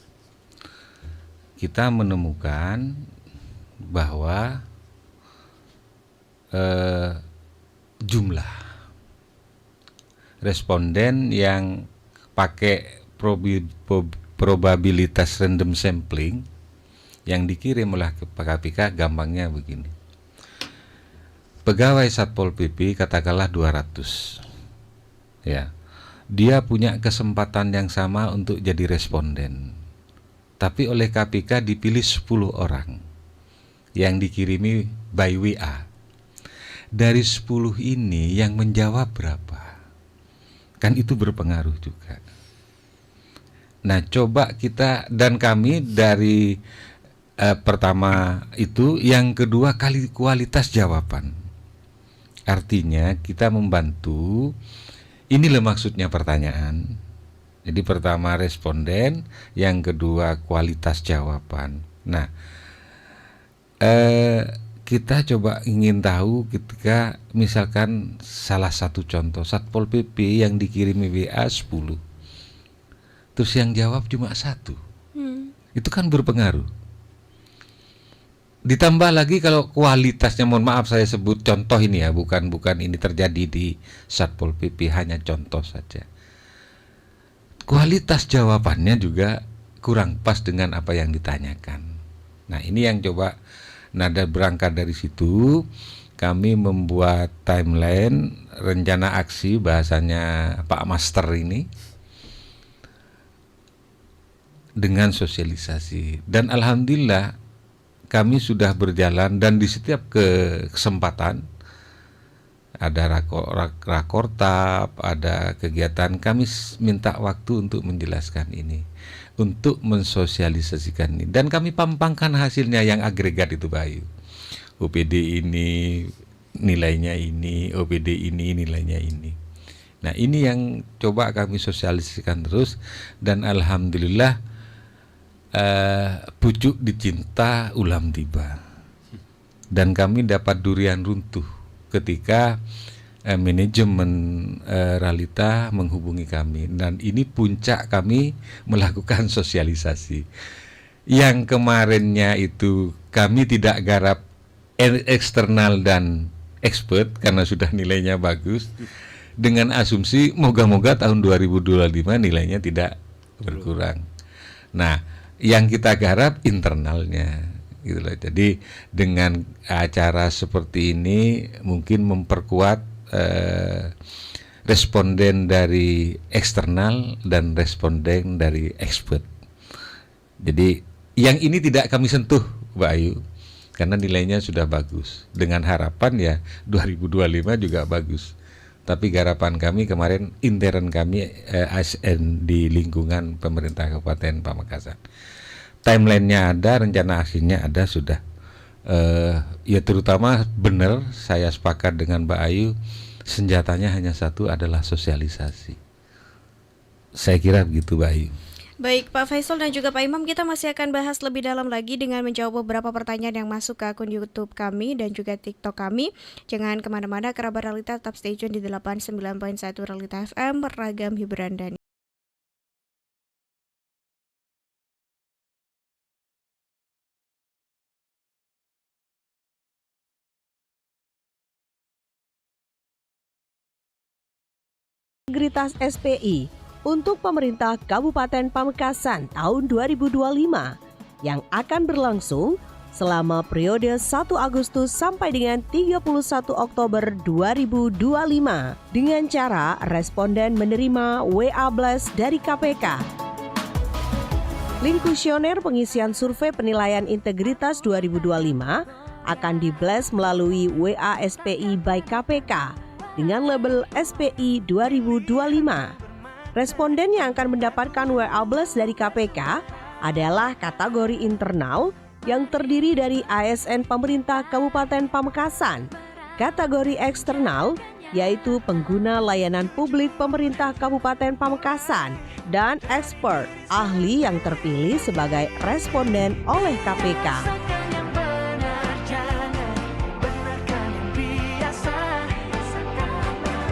Kita menemukan bahwa jumlah responden yang pakai probabilitas random sampling yang dikirim oleh KPK gampangnya begini. Pegawai Satpol PP katakanlah 200. Ya. Dia punya kesempatan yang sama untuk jadi responden. Tapi oleh KPK dipilih 10 orang yang dikirimi by WA. Dari 10 ini yang menjawab berapa? Kan itu berpengaruh juga. Nah, coba kita dan kami dari pertama itu, yang kedua kali kualitas jawaban. Artinya kita membantu. Inilah maksudnya pertanyaan. Jadi pertama responden, yang kedua kualitas jawaban. Nah, kita coba ingin tahu ketika misalkan salah satu contoh Satpol PP yang dikirimi WA 10, terus yang jawab cuma 1, itu kan berpengaruh. Ditambah lagi kalau kualitasnya, mohon maaf saya sebut contoh ini ya, bukan ini terjadi di Satpol PP, hanya contoh saja. Kualitas jawabannya juga kurang pas dengan apa yang ditanyakan. Nah, ini yang coba nada berangkat dari situ kami membuat timeline rencana aksi, bahasanya Pak Master ini, dengan sosialisasi. Dan alhamdulillah kami sudah berjalan, dan di setiap kesempatan ada rakortab, ada kegiatan, kami minta waktu untuk menjelaskan ini, untuk mensosialisasikan ini, dan kami pampangkan hasilnya yang agregat itu Pak Ayu. OPD ini nilainya ini, OPD ini nilainya ini. Nah, ini yang coba kami sosialisasikan terus, dan alhamdulillah pucuk dicinta ulam tiba, dan kami dapat durian runtuh ketika manajemen realita menghubungi kami, dan ini puncak kami melakukan sosialisasi. Yang kemarinnya itu kami tidak garap eksternal dan expert karena sudah nilainya bagus, dengan asumsi moga-moga tahun 2025 nilainya tidak berkurang. Nah, yang kita garap internalnya gitu loh. Jadi dengan acara seperti ini mungkin memperkuat responden dari eksternal dan responden dari expert. Jadi yang ini tidak kami sentuh Mbak Ayu karena nilainya sudah bagus. Dengan harapan ya 2025 juga bagus. Tapi garapan kami kemarin, intern kami ASN di lingkungan pemerintah Kabupaten Pamekasan. Timelinenya ada, rencana aksinya ada sudah. Ya terutama benar, saya sepakat dengan Mbak Ayu, senjatanya hanya satu, adalah sosialisasi. Saya kira begitu, Bayu. Baik, Pak Faisal dan juga Pak Imam, kita masih akan bahas lebih dalam lagi dengan menjawab beberapa pertanyaan yang masuk ke akun YouTube kami dan juga TikTok kami. Jangan kemana-mana, Kerabat Realita tetap stay tune di 89.1 Realita FM, beragam hiburan dan Integritas SPI untuk pemerintah Kabupaten Pamekasan tahun 2025 yang akan berlangsung selama periode 1 Agustus sampai dengan 31 Oktober 2025 dengan cara responden menerima WA Blast dari KPK. Link kuesioner pengisian survei penilaian integritas 2025 akan di-blast melalui WA SPI by KPK dengan label SPI 2025. Responden yang akan mendapatkan WA Blast dari KPK adalah kategori internal yang terdiri dari ASN pemerintah Kabupaten Pamekasan, kategori eksternal yaitu pengguna layanan publik pemerintah Kabupaten Pamekasan, dan expert ahli yang terpilih sebagai responden oleh KPK.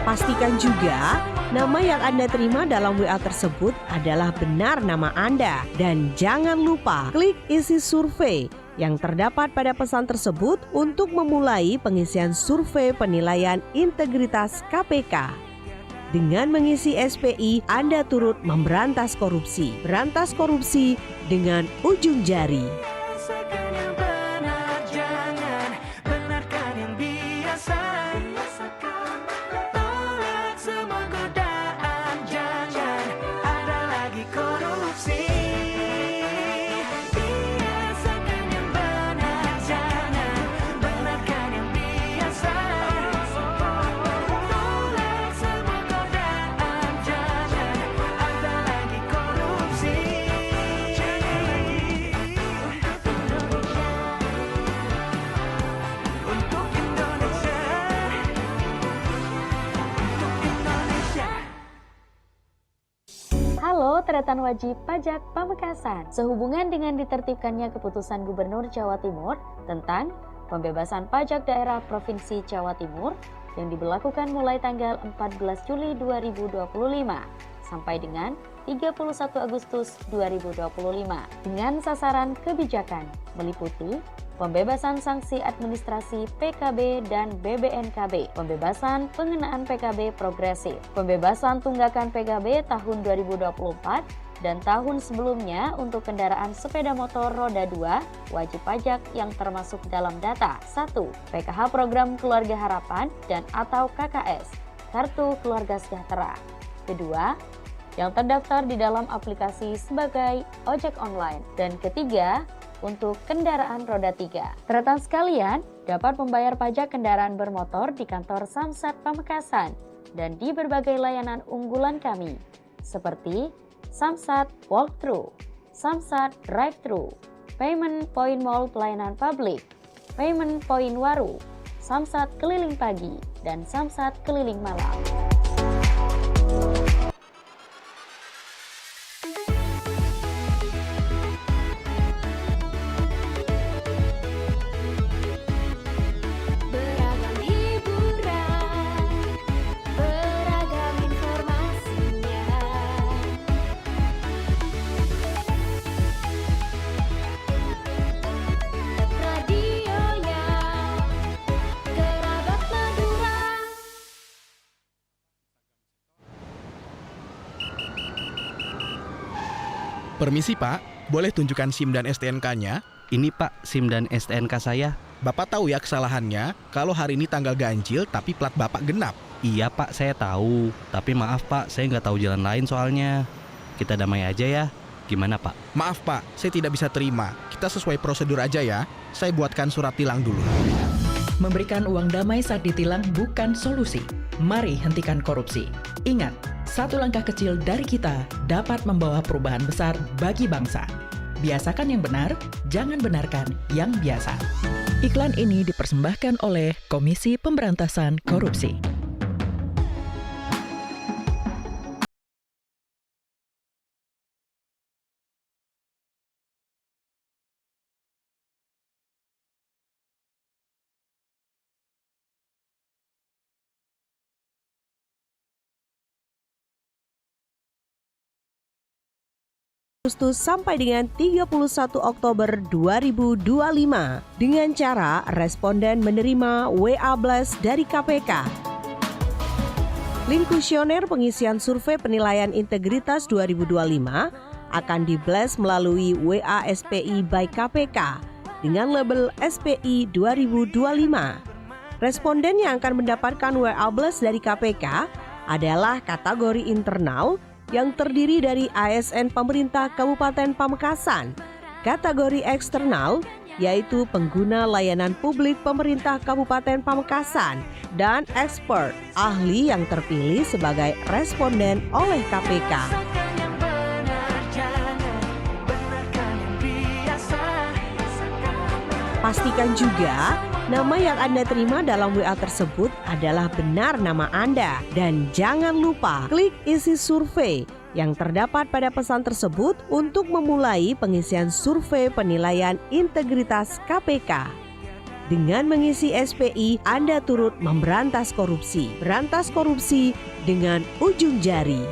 Pastikan juga nama yang Anda terima dalam WA tersebut adalah benar nama Anda. Dan jangan lupa klik isi survei yang terdapat pada pesan tersebut untuk memulai pengisian survei penilaian integritas KPK. Dengan mengisi SPI, Anda turut memberantas korupsi. Berantas korupsi dengan ujung jari. Halo Tretan Wajib Pajak Pamekasan. Sehubungan dengan ditertibkannya keputusan Gubernur Jawa Timur tentang pembebasan pajak daerah Provinsi Jawa Timur yang diberlakukan mulai tanggal 14 Juli 2025 sampai dengan 31 Agustus 2025 dengan sasaran kebijakan meliputi pembebasan sanksi administrasi PKB dan BBNKB, pembebasan pengenaan PKB progresif, pembebasan tunggakan PKB tahun 2024 dan tahun sebelumnya untuk kendaraan sepeda motor roda 2 wajib pajak yang termasuk dalam data 1. PKH Program Keluarga Harapan dan atau KKS, Kartu Keluarga Sejahtera. Kedua, yang terdaftar di dalam aplikasi sebagai ojek online. Dan ketiga, untuk kendaraan roda 3. Tretan sekalian dapat membayar pajak kendaraan bermotor di kantor Samsat Pamekasan dan di berbagai layanan unggulan kami seperti Samsat Walkthrough, Samsat Drive-Thru, Payment Point Mall pelayanan publik, Payment Point Waru, Samsat Keliling Pagi, dan Samsat Keliling Malam. Permisi Pak, boleh tunjukkan SIM dan STNK-nya? Ini Pak, SIM dan STNK saya. Bapak tahu ya kesalahannya, kalau hari ini tanggal ganjil tapi plat Bapak genap. Iya Pak, saya tahu. Tapi maaf Pak, saya nggak tahu jalan lain soalnya. Kita damai aja ya. Gimana Pak? Maaf Pak, saya tidak bisa terima. Kita sesuai prosedur aja ya. Saya buatkan surat tilang dulu. Memberikan uang damai saat ditilang bukan solusi. Mari hentikan korupsi. Ingat, satu langkah kecil dari kita dapat membawa perubahan besar bagi bangsa. Biasakan yang benar, jangan benarkan yang biasa. Iklan ini dipersembahkan oleh Komisi Pemberantasan Korupsi. Agustus sampai dengan 31 Oktober 2025 dengan cara responden menerima WA Blast dari KPK. Link kuesioner pengisian survei penilaian integritas 2025 akan di-blast melalui WA SPI by KPK dengan label SPI 2025. Responden yang akan mendapatkan WA Blast dari KPK adalah kategori internal yang terdiri dari ASN pemerintah Kabupaten Pamekasan, kategori eksternal yaitu pengguna layanan publik pemerintah Kabupaten Pamekasan, dan expert ahli yang terpilih sebagai responden oleh KPK. Pastikan juga nama yang Anda terima dalam WA tersebut adalah benar nama Anda. Dan jangan lupa klik isi survei yang terdapat pada pesan tersebut untuk memulai pengisian survei penilaian integritas KPK. Dengan mengisi SPI, Anda turut memberantas korupsi. Berantas korupsi dengan ujung jari.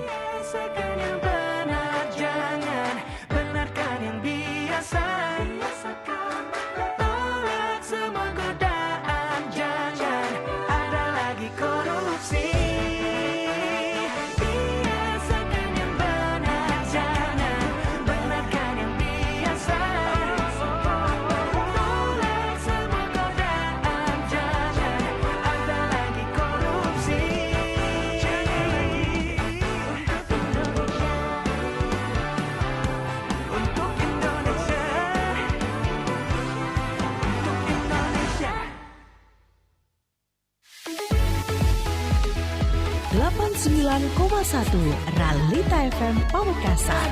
satu Ralita FM Pamekasan.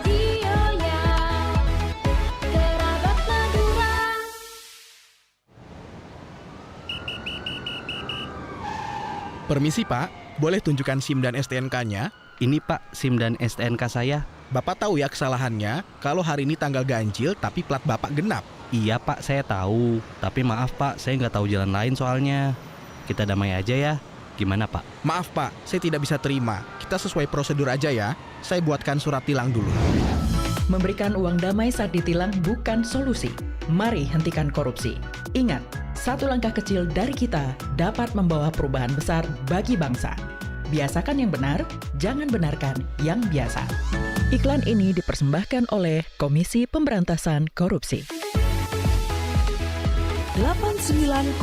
Permisi Pak, boleh tunjukkan SIM dan STNK-nya? Ini Pak, SIM dan STNK saya. Bapak tahu ya kesalahannya kalau hari ini tanggal ganjil tapi plat Bapak genap. Iya Pak, saya tahu. Tapi maaf Pak, saya nggak tahu jalan lain soalnya. Kita damai aja ya. Gimana Pak? Maaf Pak, saya tidak bisa terima. Kita sesuai prosedur aja ya. Saya buatkan surat tilang dulu. Memberikan uang damai saat ditilang bukan solusi. Mari hentikan korupsi. Ingat, satu langkah kecil dari kita dapat membawa perubahan besar bagi bangsa. Biasakan yang benar, jangan benarkan yang biasa. Iklan ini dipersembahkan oleh Komisi Pemberantasan Korupsi. 89,1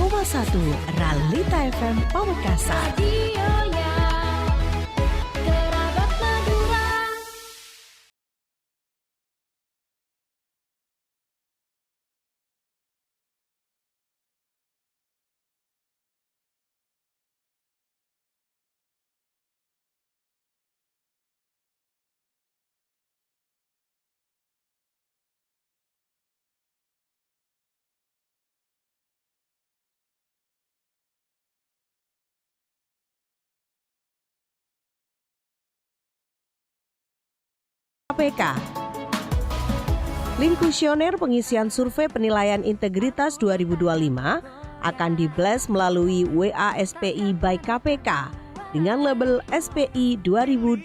Ralita FM Pamekasan. KPK. Link kuesioner pengisian survei penilaian integritas 2025 akan di-blast melalui WA SPI by KPK dengan label SPI 2025.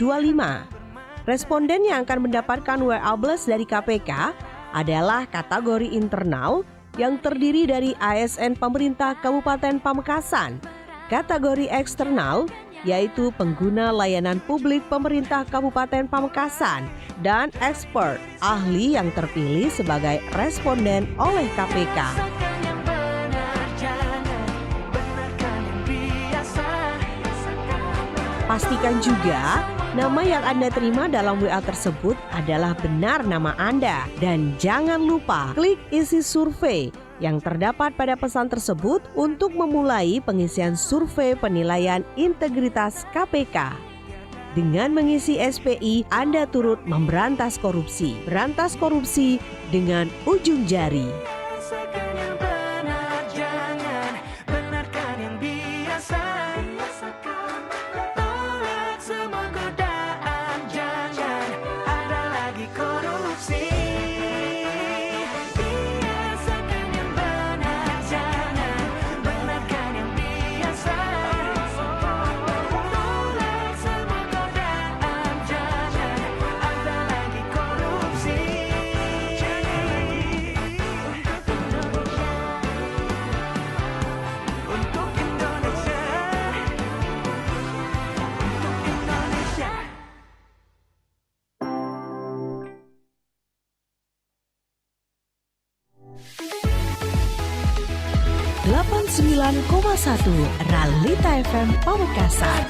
Responden yang akan mendapatkan WA Blast dari KPK adalah kategori internal yang terdiri dari ASN pemerintah Kabupaten Pamekasan, kategori eksternal yaitu pengguna layanan publik pemerintah Kabupaten Pamekasan, dan expert ahli yang terpilih sebagai responden oleh KPK. Pastikan juga nama yang Anda terima dalam WA tersebut adalah benar nama Anda. Dan jangan lupa klik isi survei yang terdapat pada pesan tersebut untuk memulai pengisian survei penilaian integritas KPK. Dengan mengisi SPI, Anda turut memberantas korupsi. Berantas korupsi dengan ujung jari. 89,1 Realita FM Pamekasan.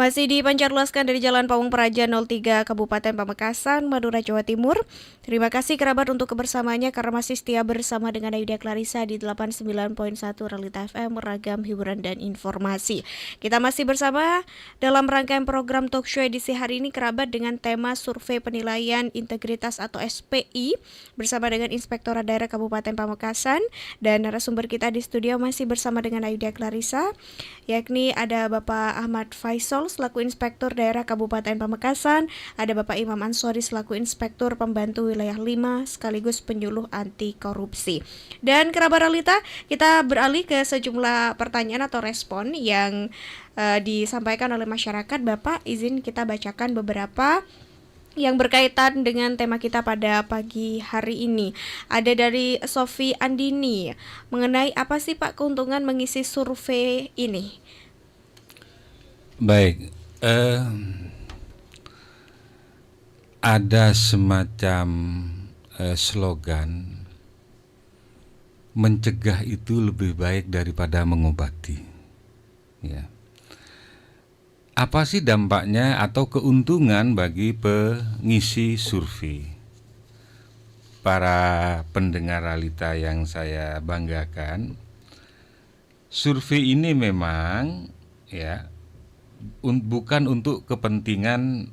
Masih dipancarluaskan dari Jalan Pawung Praja 03 Kabupaten Pamekasan, Madura, Jawa Timur. Terima kasih kerabat untuk kebersamaannya karena masih setia bersama dengan Ayuda Clarissa di 89.1 Realita FM, ragam hiburan dan informasi. Kita masih bersama dalam rangkaian program talk show edisi hari ini kerabat dengan tema survei penilaian integritas atau SPI bersama dengan Inspektorat Daerah Kabupaten Pamekasan, dan narasumber kita di studio masih bersama dengan Ayuda Clarissa, yakni ada Bapak Ahmad Faisal selaku Inspektur Daerah Kabupaten Pamekasan, ada Bapak Imam Ansori selaku Inspektur Pembantu Wilayah 5 sekaligus penyuluh anti korupsi. Dan kerabat Realita, kita beralih ke sejumlah pertanyaan atau respon yang disampaikan oleh masyarakat. Bapak, izin kita bacakan beberapa yang berkaitan dengan tema kita pada pagi hari ini. Ada dari Sofi Andini, mengenai apa sih Pak keuntungan mengisi survei ini? Baik, ada semacam slogan, mencegah itu lebih baik daripada mengobati. Ya. Apa sih dampaknya atau keuntungan bagi pengisi survei? Para pendengar Realita yang saya banggakan, survei ini memang ya bukan untuk kepentingan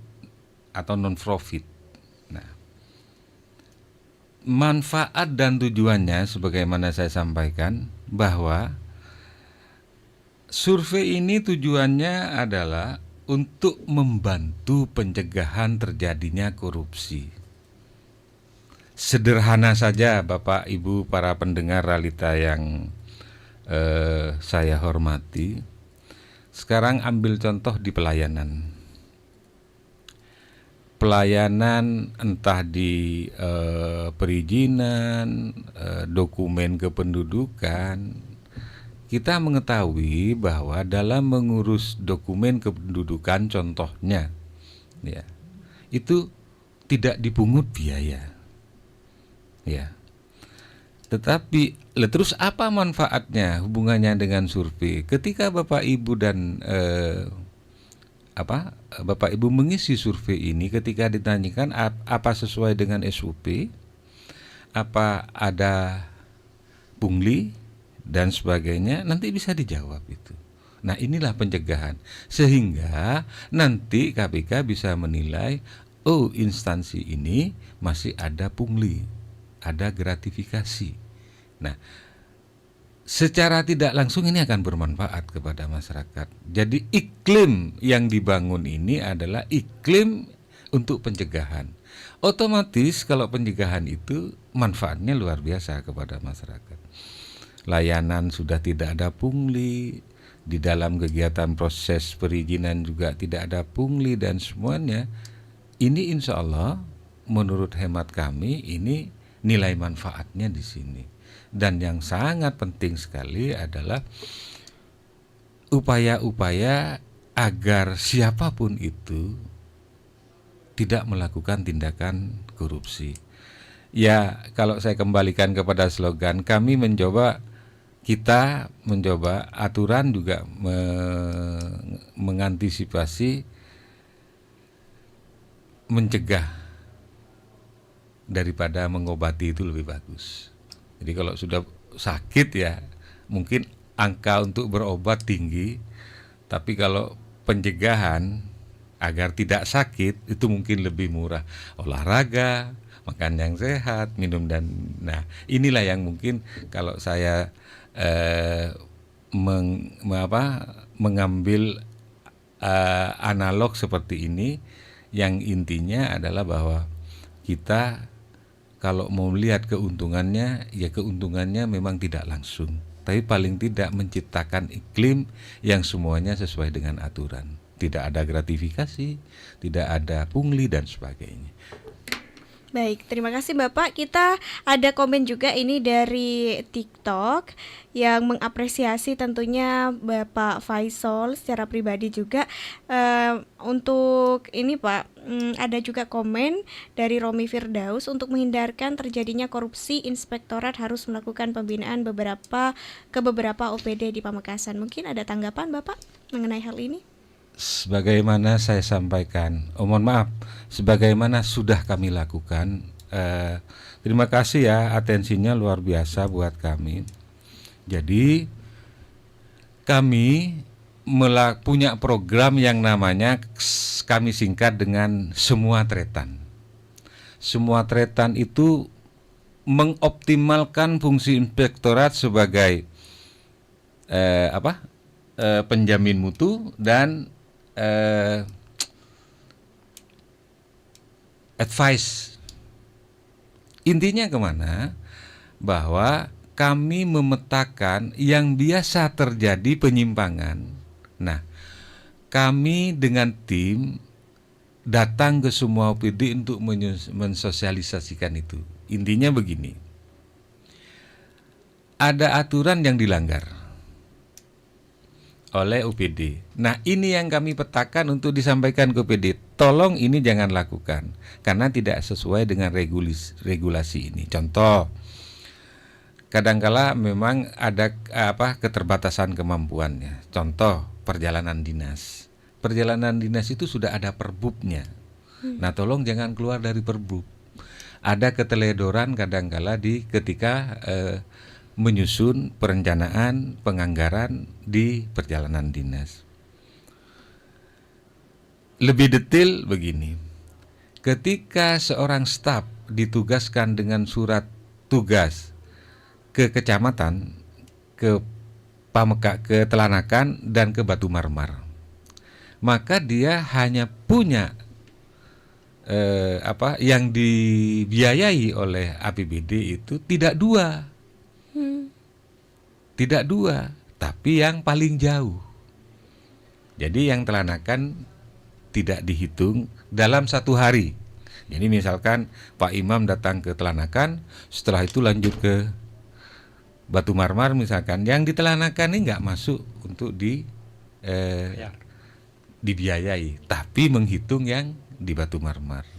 atau non-profit. Nah, manfaat dan tujuannya sebagaimana saya sampaikan bahwa survei ini tujuannya adalah untuk membantu pencegahan terjadinya korupsi. Sederhana saja Bapak Ibu para pendengar Realita yang saya hormati. Sekarang ambil contoh di pelayanan. Pelayanan entah di perizinan, dokumen kependudukan. Kita mengetahui bahwa dalam mengurus dokumen kependudukan contohnya, ya, itu tidak dipungut biaya. Ya. Tetapi terus apa manfaatnya hubungannya dengan survei? Ketika Bapak Ibu dan Bapak Ibu mengisi survei ini, ketika ditanyakan apa sesuai dengan SOP, apa ada pungli dan sebagainya, nanti bisa dijawab itu. Nah, inilah pencegahan. Sehingga nanti KPK bisa menilai, oh instansi ini masih ada pungli, ada gratifikasi. Nah, secara tidak langsung ini akan bermanfaat kepada masyarakat. Jadi iklim yang dibangun ini adalah iklim untuk pencegahan. Otomatis kalau pencegahan itu manfaatnya luar biasa kepada masyarakat. Layanan sudah tidak ada pungli, di dalam kegiatan proses perizinan juga tidak ada pungli dan semuanya. Ini insya Allah menurut hemat kami ini nilai manfaatnya di sini. Dan yang sangat penting sekali adalah upaya-upaya agar siapapun itu tidak melakukan tindakan korupsi. Ya, kalau saya kembalikan kepada slogan, kita mencoba aturan juga mengantisipasi mencegah daripada mengobati itu lebih bagus. Jadi kalau sudah sakit ya mungkin angka untuk berobat tinggi, tapi kalau pencegahan agar tidak sakit itu mungkin lebih murah. Olahraga, makan yang sehat, minum nah inilah yang mungkin kalau saya mengambil analog seperti ini, yang intinya adalah bahwa kita kalau mau melihat keuntungannya, ya keuntungannya memang tidak langsung, tapi paling tidak menciptakan iklim yang semuanya sesuai dengan aturan. Tidak ada gratifikasi, tidak ada pungli dan sebagainya. Baik, terima kasih Bapak. Kita ada komen juga ini dari TikTok yang mengapresiasi tentunya Bapak Faisal secara pribadi juga. Untuk ini Pak, ada juga komen dari Romi Firdaus, untuk menghindarkan terjadinya korupsi, Inspektorat harus melakukan pembinaan ke beberapa OPD di Pamekasan. Mungkin ada tanggapan Bapak mengenai hal ini? Sebagaimana saya sampaikan, mohon maaf, sebagaimana sudah kami lakukan. Terima kasih ya, atensinya luar biasa buat kami. Jadi kami punya program yang namanya, kami singkat dengan Semua Tretan. Semua Tretan itu mengoptimalkan fungsi inspektorat sebagai penjamin mutu dan advice. Intinya kemana? Bahwa kami memetakan yang biasa terjadi penyimpangan. Nah, kami dengan tim datang ke semua OPD untuk mensosialisasikan itu. Intinya begini, ada aturan yang dilanggar oleh OPD. Nah, ini yang kami petakan untuk disampaikan ke OPD. Tolong ini jangan lakukan karena tidak sesuai dengan regulasi ini. Contoh, kadangkala memang ada keterbatasan kemampuannya. Contoh, perjalanan dinas. Perjalanan dinas itu sudah ada perbubnya. Nah, tolong jangan keluar dari perbub. Ada keteledoran kadangkala ketika menyusun perencanaan penganggaran di perjalanan dinas. Lebih detail begini, ketika seorang staf ditugaskan dengan surat tugas ke kecamatan, ke Telanakan dan ke Batu Marmar, maka dia hanya punya yang dibiayai oleh APBD itu tidak dua, tapi yang paling jauh. Jadi yang Telanakan tidak dihitung dalam satu hari. Jadi misalkan Pak Imam datang ke Telanakan, setelah itu lanjut ke Batu Marmar misalkan, yang di Telanakan ini nggak masuk untuk dibiayai, tapi menghitung yang di Batu Marmar.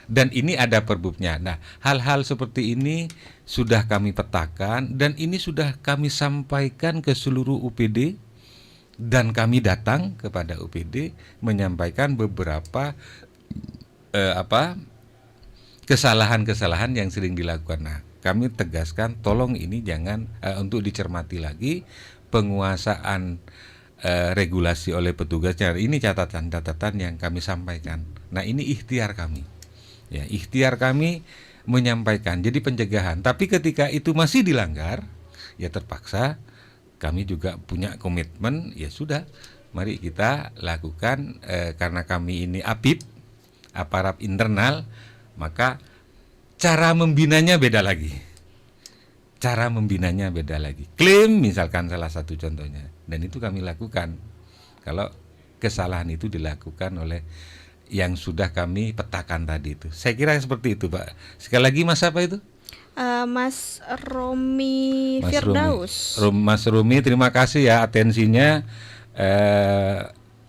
Dan ini ada perbubnya. Nah, hal-hal seperti ini sudah kami petakan dan ini sudah kami sampaikan ke seluruh UPD, dan kami datang kepada UPD menyampaikan beberapa kesalahan-kesalahan yang sering dilakukan. Nah, kami tegaskan tolong ini jangan untuk dicermati lagi penguasaan regulasi oleh petugasnya. Ini catatan-catatan yang kami sampaikan. Nah, ini ikhtiar kami. Ya, ikhtiar kami menyampaikan, jadi pencegahan. Tapi ketika itu masih dilanggar, ya terpaksa kami juga punya komitmen, ya sudah, mari kita lakukan, karena kami ini APIP, aparat internal, maka cara membinanya beda lagi. Klaim misalkan salah satu contohnya, dan itu kami lakukan kalau kesalahan itu dilakukan oleh yang sudah kami petakan tadi itu. Saya kira seperti itu, Pak. Sekali lagi Mas apa itu? Mas Romi Firdaus. Mas Romi, terima kasih ya atensinya,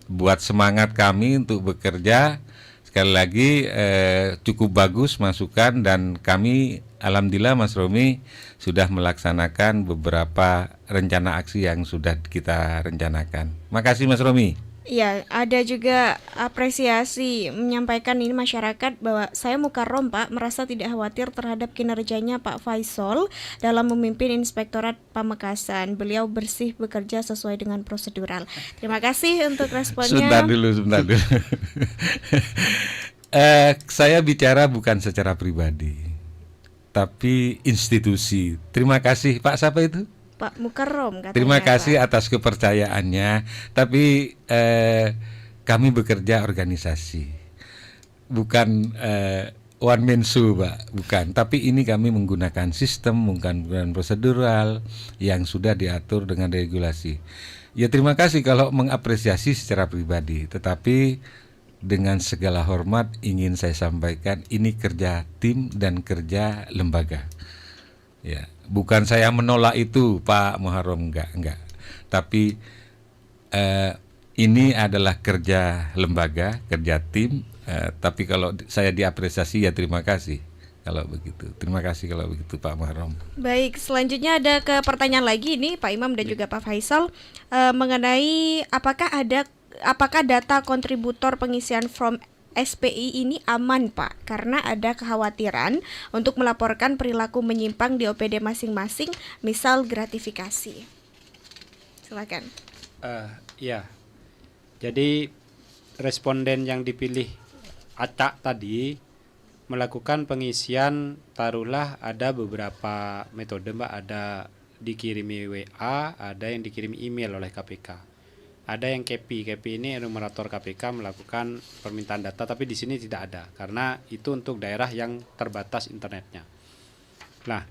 buat semangat kami untuk bekerja. Sekali lagi cukup bagus masukan, dan kami alhamdulillah Mas Romi sudah melaksanakan beberapa rencana aksi yang sudah kita rencanakan. Makasih Mas Romi. Ya, ada juga apresiasi menyampaikan ini masyarakat bahwa saya Mukarrom Pak merasa tidak khawatir terhadap kinerjanya Pak Faisal dalam memimpin Inspektorat Pamekasan. Beliau bersih bekerja sesuai dengan prosedural. Terima kasih untuk responnya. Sebentar dulu. Saya bicara bukan secara pribadi, tapi institusi. Terima kasih Pak, siapa itu? Pak Mukarrom katanya. Terima kasih Pak, atas kepercayaannya. Tapi kami bekerja organisasi, bukan one man show, Pak. Bukan. Tapi ini kami menggunakan sistem, menggunakan prosedural yang sudah diatur dengan regulasi. Ya terima kasih kalau mengapresiasi secara pribadi. Tetapi dengan segala hormat ingin saya sampaikan, ini kerja tim dan kerja lembaga. Ya, bukan saya menolak itu, Pak Muharram, enggak. Tapi ini adalah kerja lembaga, kerja tim. Tapi kalau saya diapresiasi ya terima kasih. Kalau begitu, terima kasih kalau begitu Pak Muharram. Baik, selanjutnya ada ke pertanyaan lagi nih Pak Imam dan juga Pak Faisal mengenai apakah data kontributor pengisian form SPI ini aman Pak? Karena ada kekhawatiran untuk melaporkan perilaku menyimpang di OPD masing-masing, misal gratifikasi. Silakan. Ya, jadi responden yang dipilih acak tadi melakukan pengisian, taruhlah ada beberapa metode Mbak, ada dikirimi WA, ada yang dikirimi email oleh KPK. Ada yang KPI ini enumerator KPK melakukan permintaan data, tapi di sini tidak ada karena itu untuk daerah yang terbatas internetnya. Nah,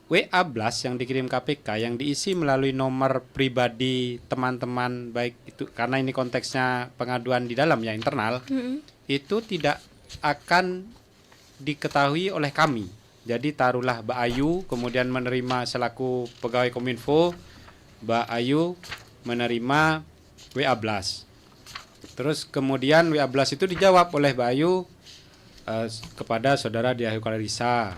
WA blast yang dikirim KPK yang diisi melalui nomor pribadi teman-teman, baik itu karena ini konteksnya pengaduan di dalam ya internal, itu tidak akan diketahui oleh kami. Jadi taruhlah Mbak Ayu kemudian menerima selaku pegawai Kominfo, Mbak Ayu menerima WA blast. Terus kemudian WA blast itu dijawab oleh Mbak Ayu kepada saudara Diayu Clarissa,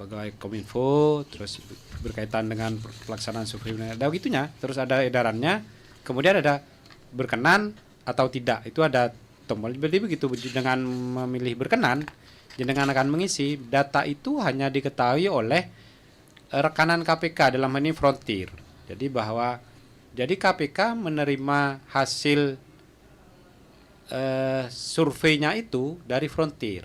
pegawai Kominfo, terus berkaitan dengan pelaksanaan survei. Ada gitunya, terus ada edarannya, kemudian ada berkenan atau tidak. Itu ada tombol. Jadi begitu dengan memilih berkenan, jenengan akan mengisi data itu hanya diketahui oleh rekanan KPK dalam hal ini Frontier. Jadi KPK menerima hasil surveinya itu dari Frontier.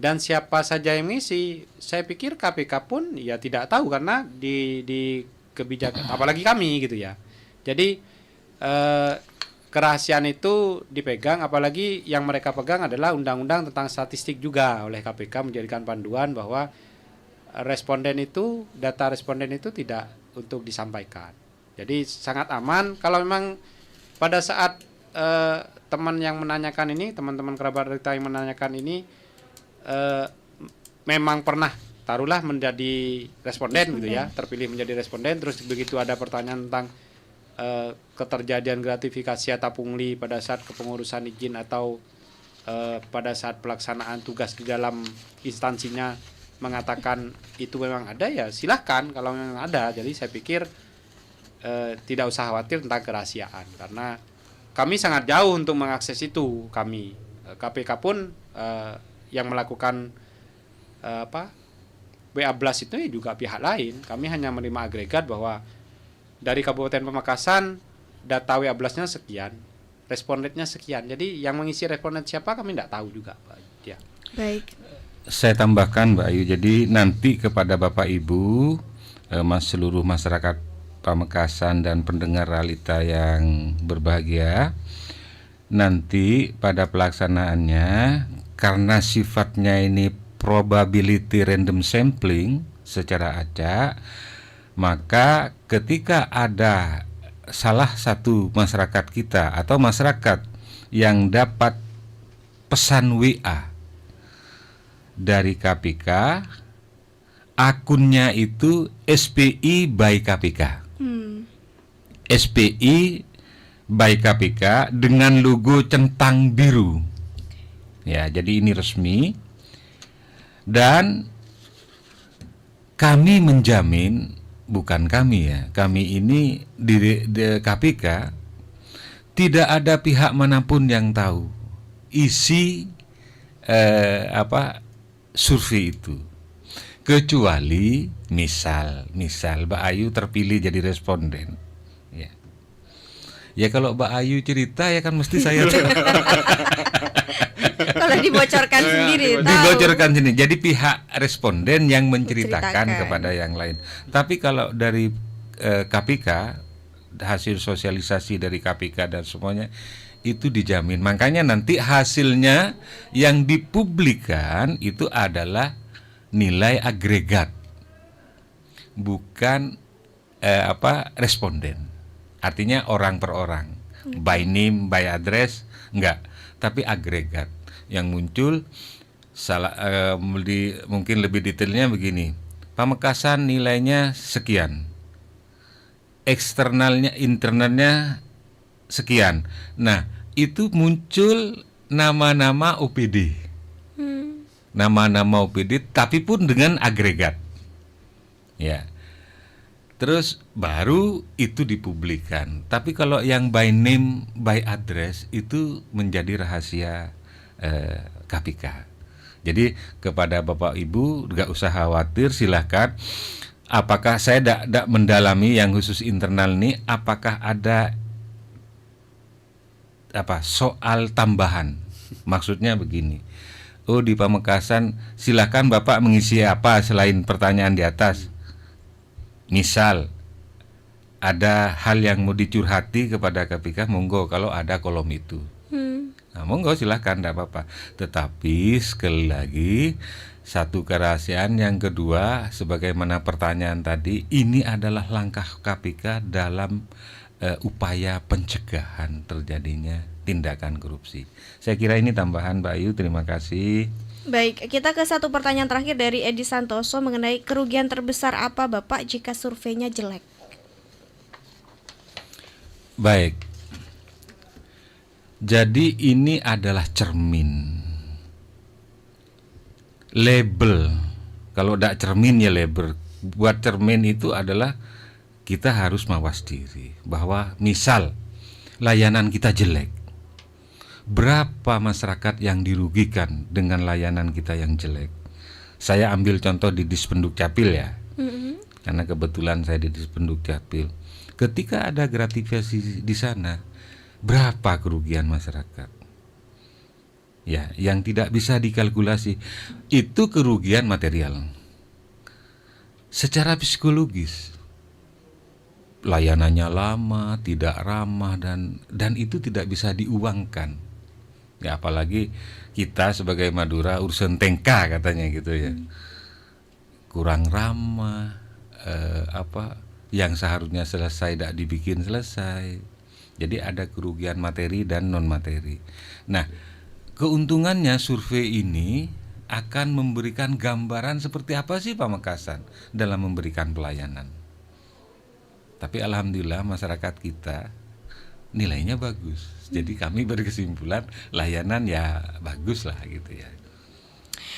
Dan siapa saja yang mengisi, saya pikir KPK pun ya tidak tahu karena di kebijakan apalagi kami gitu ya. Jadi kerahasiaan itu dipegang, apalagi yang mereka pegang adalah undang-undang tentang statistik juga oleh KPK menjadikan panduan bahwa data responden itu tidak untuk disampaikan. Jadi sangat aman kalau memang pada saat teman yang menanyakan ini, teman-teman kerabat kita yang menanyakan ini memang pernah taruhlah menjadi responden gitu ya, terpilih menjadi responden, terus begitu ada pertanyaan tentang keterjadian gratifikasi atau pungli pada saat kepengurusan izin atau pada saat pelaksanaan tugas di dalam instansinya mengatakan itu memang ada, ya silahkan kalau memang ada. Jadi saya pikir tidak usah khawatir tentang kerahasiaan karena kami sangat jauh untuk mengakses itu. Kami KPK pun yang melakukan WA blast itu juga pihak lain. Kami hanya menerima agregat bahwa dari Kabupaten Pamekasan data WA blast-nya sekian, respondennya sekian. Jadi yang mengisi responden siapa kami tidak tahu juga, Pak. Ya. Baik. Saya tambahkan Mbak Ayu, jadi nanti kepada Bapak Ibu, seluruh masyarakat Pamekasan dan pendengar realita yang berbahagia, nanti pada pelaksanaannya karena sifatnya ini probability random sampling secara acak, maka ketika ada salah satu masyarakat kita atau masyarakat yang dapat pesan WA dari KPK, akunnya itu SPI by KPK. SPI by KPK dengan logo centang biru. Ya, jadi ini resmi. Dan kami menjamin, bukan kami ya, kami ini di KPK tidak ada pihak manapun yang tahu isi survei itu, kecuali misal Mbak Ayu terpilih jadi responden. Ya kalau Mbak Ayu cerita ya kan mesti saya Kalau dibocorkan sendiri, dibocorkan sendiri. Jadi pihak responden yang menceritakan kepada yang lain. Tapi kalau dari KPK, hasil sosialisasi dari KPK dan semuanya itu dijamin. Makanya nanti hasilnya yang dipublikkan itu adalah nilai agregat, bukan responden. Artinya orang per orang. by name, by address, enggak, tapi agregat yang muncul. Mungkin lebih detailnya begini, Pamekasan nilainya sekian, eksternalnya, internalnya sekian. Nah, itu muncul nama-nama OPD, nama-nama OPD, tapi pun dengan agregat, ya. Terus baru itu dipublikkan. Tapi kalau yang by name, by address itu menjadi rahasia KPK. Jadi kepada Bapak Ibu nggak usah khawatir, silahkan. Apakah saya tidak mendalami yang khusus internal ini, apakah ada soal tambahan? Maksudnya begini. Oh, di Pamekasan silahkan Bapak mengisi apa selain pertanyaan di atas. Misal ada hal yang mau dicurhati kepada KPK, monggo kalau ada kolom itu. Nah, monggo silahkan, tidak apa-apa. Tetapi sekali lagi, satu kerahasiaan, yang kedua, sebagaimana pertanyaan tadi, ini adalah langkah KPK dalam upaya pencegahan terjadinya tindakan korupsi. Saya kira ini tambahan, Mbak Ayu. Terima kasih. Baik, kita ke satu pertanyaan terakhir dari Edi Santoso mengenai kerugian terbesar apa Bapak jika surveinya jelek? Baik. Jadi ini adalah cermin. Label. Kalau tidak cermin ya label. Buat cermin itu adalah kita harus mawas diri bahwa misal layanan kita jelek. Berapa masyarakat yang dirugikan dengan layanan kita yang jelek? Saya ambil contoh di Dispenduk Capil ya. Karena kebetulan saya di Dispenduk Capil. Ketika ada gratifikasi di sana, berapa kerugian masyarakat? Ya, yang tidak bisa dikalkulasi itu kerugian material. Secara psikologis, layanannya lama, tidak ramah dan itu tidak bisa diuangkan. Ya, apalagi kita sebagai Madura urusan tengka katanya gitu ya. Kurang ramah, yang seharusnya selesai tidak dibikin selesai. Jadi ada kerugian materi dan non materi. Nah, keuntungannya survei ini akan memberikan gambaran seperti apa sih Pamekasan dalam memberikan pelayanan. Tapi alhamdulillah masyarakat kita nilainya bagus. Jadi kami berkesimpulan layanan ya bagus lah gitu ya.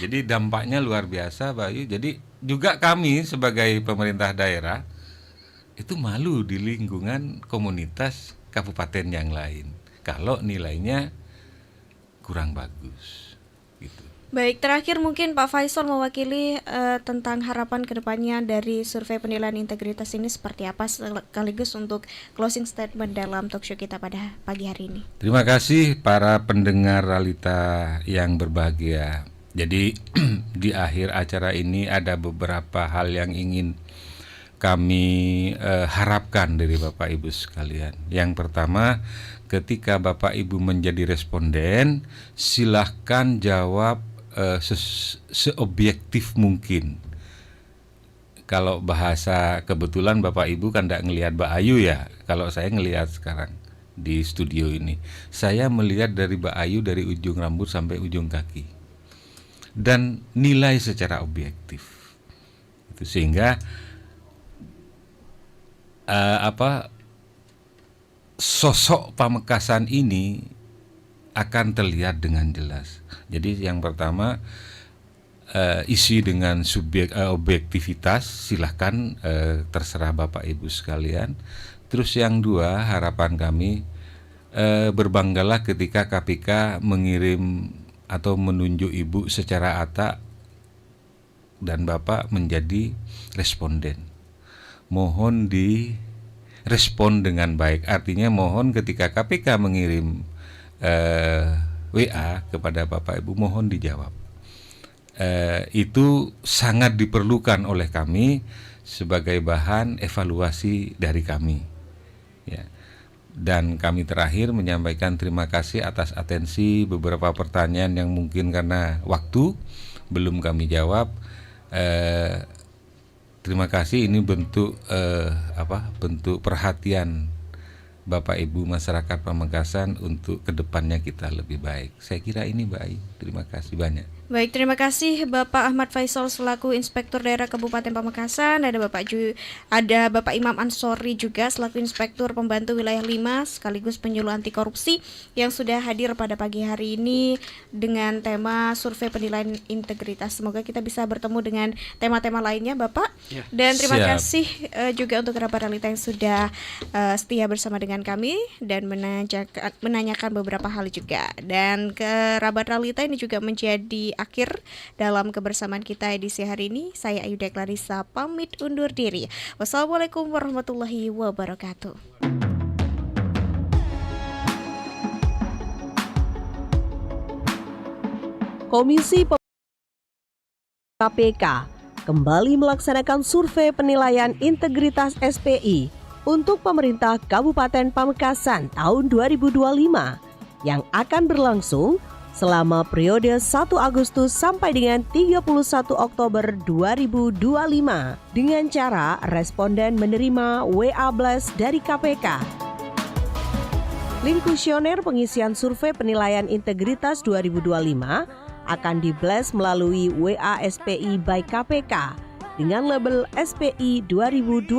Jadi dampaknya luar biasa, Bayu. Jadi juga kami sebagai pemerintah daerah itu malu di lingkungan komunitas kabupaten yang lain kalau nilainya kurang bagus gitu. Baik, terakhir mungkin Pak Faisal mewakili tentang harapan kedepannya dari survei penilaian integritas ini seperti apa, sekaligus untuk closing statement dalam talkshow kita pada pagi hari ini. Terima kasih para pendengar Realita yang berbahagia. Jadi di akhir acara ini ada beberapa hal yang ingin kami harapkan dari Bapak Ibu sekalian. Yang pertama, ketika Bapak Ibu menjadi responden, silahkan jawab seobjektif mungkin. Kalau bahasa kebetulan Bapak Ibu kan tidak ngelihat Mbak Ayu ya. Kalau saya ngelihat sekarang di studio ini, saya melihat dari Mbak Ayu dari ujung rambut sampai ujung kaki dan nilai secara objektif. Itu sehingga sosok Pamekasan ini akan terlihat dengan jelas. Jadi yang pertama isi dengan objektivitas, silahkan terserah Bapak Ibu sekalian. Terus yang dua, harapan kami berbanggalah ketika KPK mengirim atau menunjuk Ibu secara ATA dan Bapak menjadi responden. Mohon direspon dengan baik. Artinya mohon ketika KPK mengirim WA kepada Bapak Ibu, mohon dijawab. Itu sangat diperlukan oleh kami sebagai bahan evaluasi dari kami. Ya. Dan kami terakhir menyampaikan terima kasih atas atensi beberapa pertanyaan yang mungkin karena waktu belum kami jawab. Terima kasih, ini bentuk bentuk perhatian Bapak Ibu masyarakat Pamekasan untuk kedepannya kita lebih baik. Saya kira ini baik. Terima kasih banyak. Baik, terima kasih Bapak Ahmad Faisal selaku Inspektur Daerah Kabupaten Pamekasan. Ada Bapak Imam Ansori juga selaku Inspektur Pembantu Wilayah 5 sekaligus penyuluh anti korupsi yang sudah hadir pada pagi hari ini dengan tema survei penilaian integritas. Semoga kita bisa bertemu dengan tema-tema lainnya, Bapak. Ya. Dan terima Siap. kasih juga untuk kerabat realita yang sudah setia bersama dengan kami dan menanyakan beberapa hal juga. Dan kerabat realita ini juga menjadi akhir dalam kebersamaan kita edisi hari ini. Saya Ayuda Clarissa pamit undur diri. Wassalamualaikum warahmatullahi wabarakatuh. Komisi KPK kembali melaksanakan survei penilaian integritas SPI untuk pemerintah Kabupaten Pamekasan tahun 2025 yang akan berlangsung selama periode 1 Agustus sampai dengan 31 Oktober 2025 dengan cara responden menerima WA Blast dari KPK. Link kuesioner pengisian survei penilaian integritas 2025 akan di-blast melalui WA SPI by KPK dengan label SPI 2025.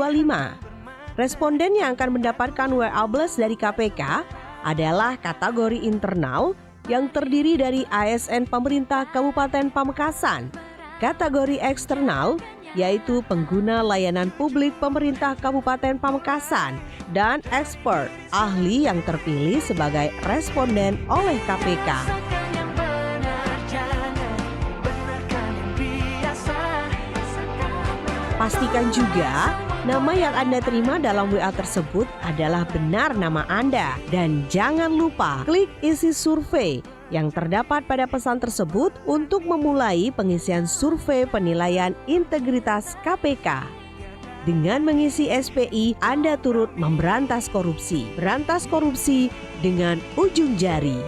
Responden yang akan mendapatkan WA Blast dari KPK adalah kategori internal yang terdiri dari ASN pemerintah Kabupaten Pamekasan, kategori eksternal yaitu pengguna layanan publik pemerintah Kabupaten Pamekasan, dan expert ahli yang terpilih sebagai responden oleh KPK. Pastikan juga nama yang Anda terima dalam WA tersebut adalah benar nama Anda. Dan jangan lupa klik isi survei yang terdapat pada pesan tersebut untuk memulai pengisian survei penilaian integritas KPK. Dengan mengisi SPI, Anda turut memberantas korupsi. Berantas korupsi dengan ujung jari.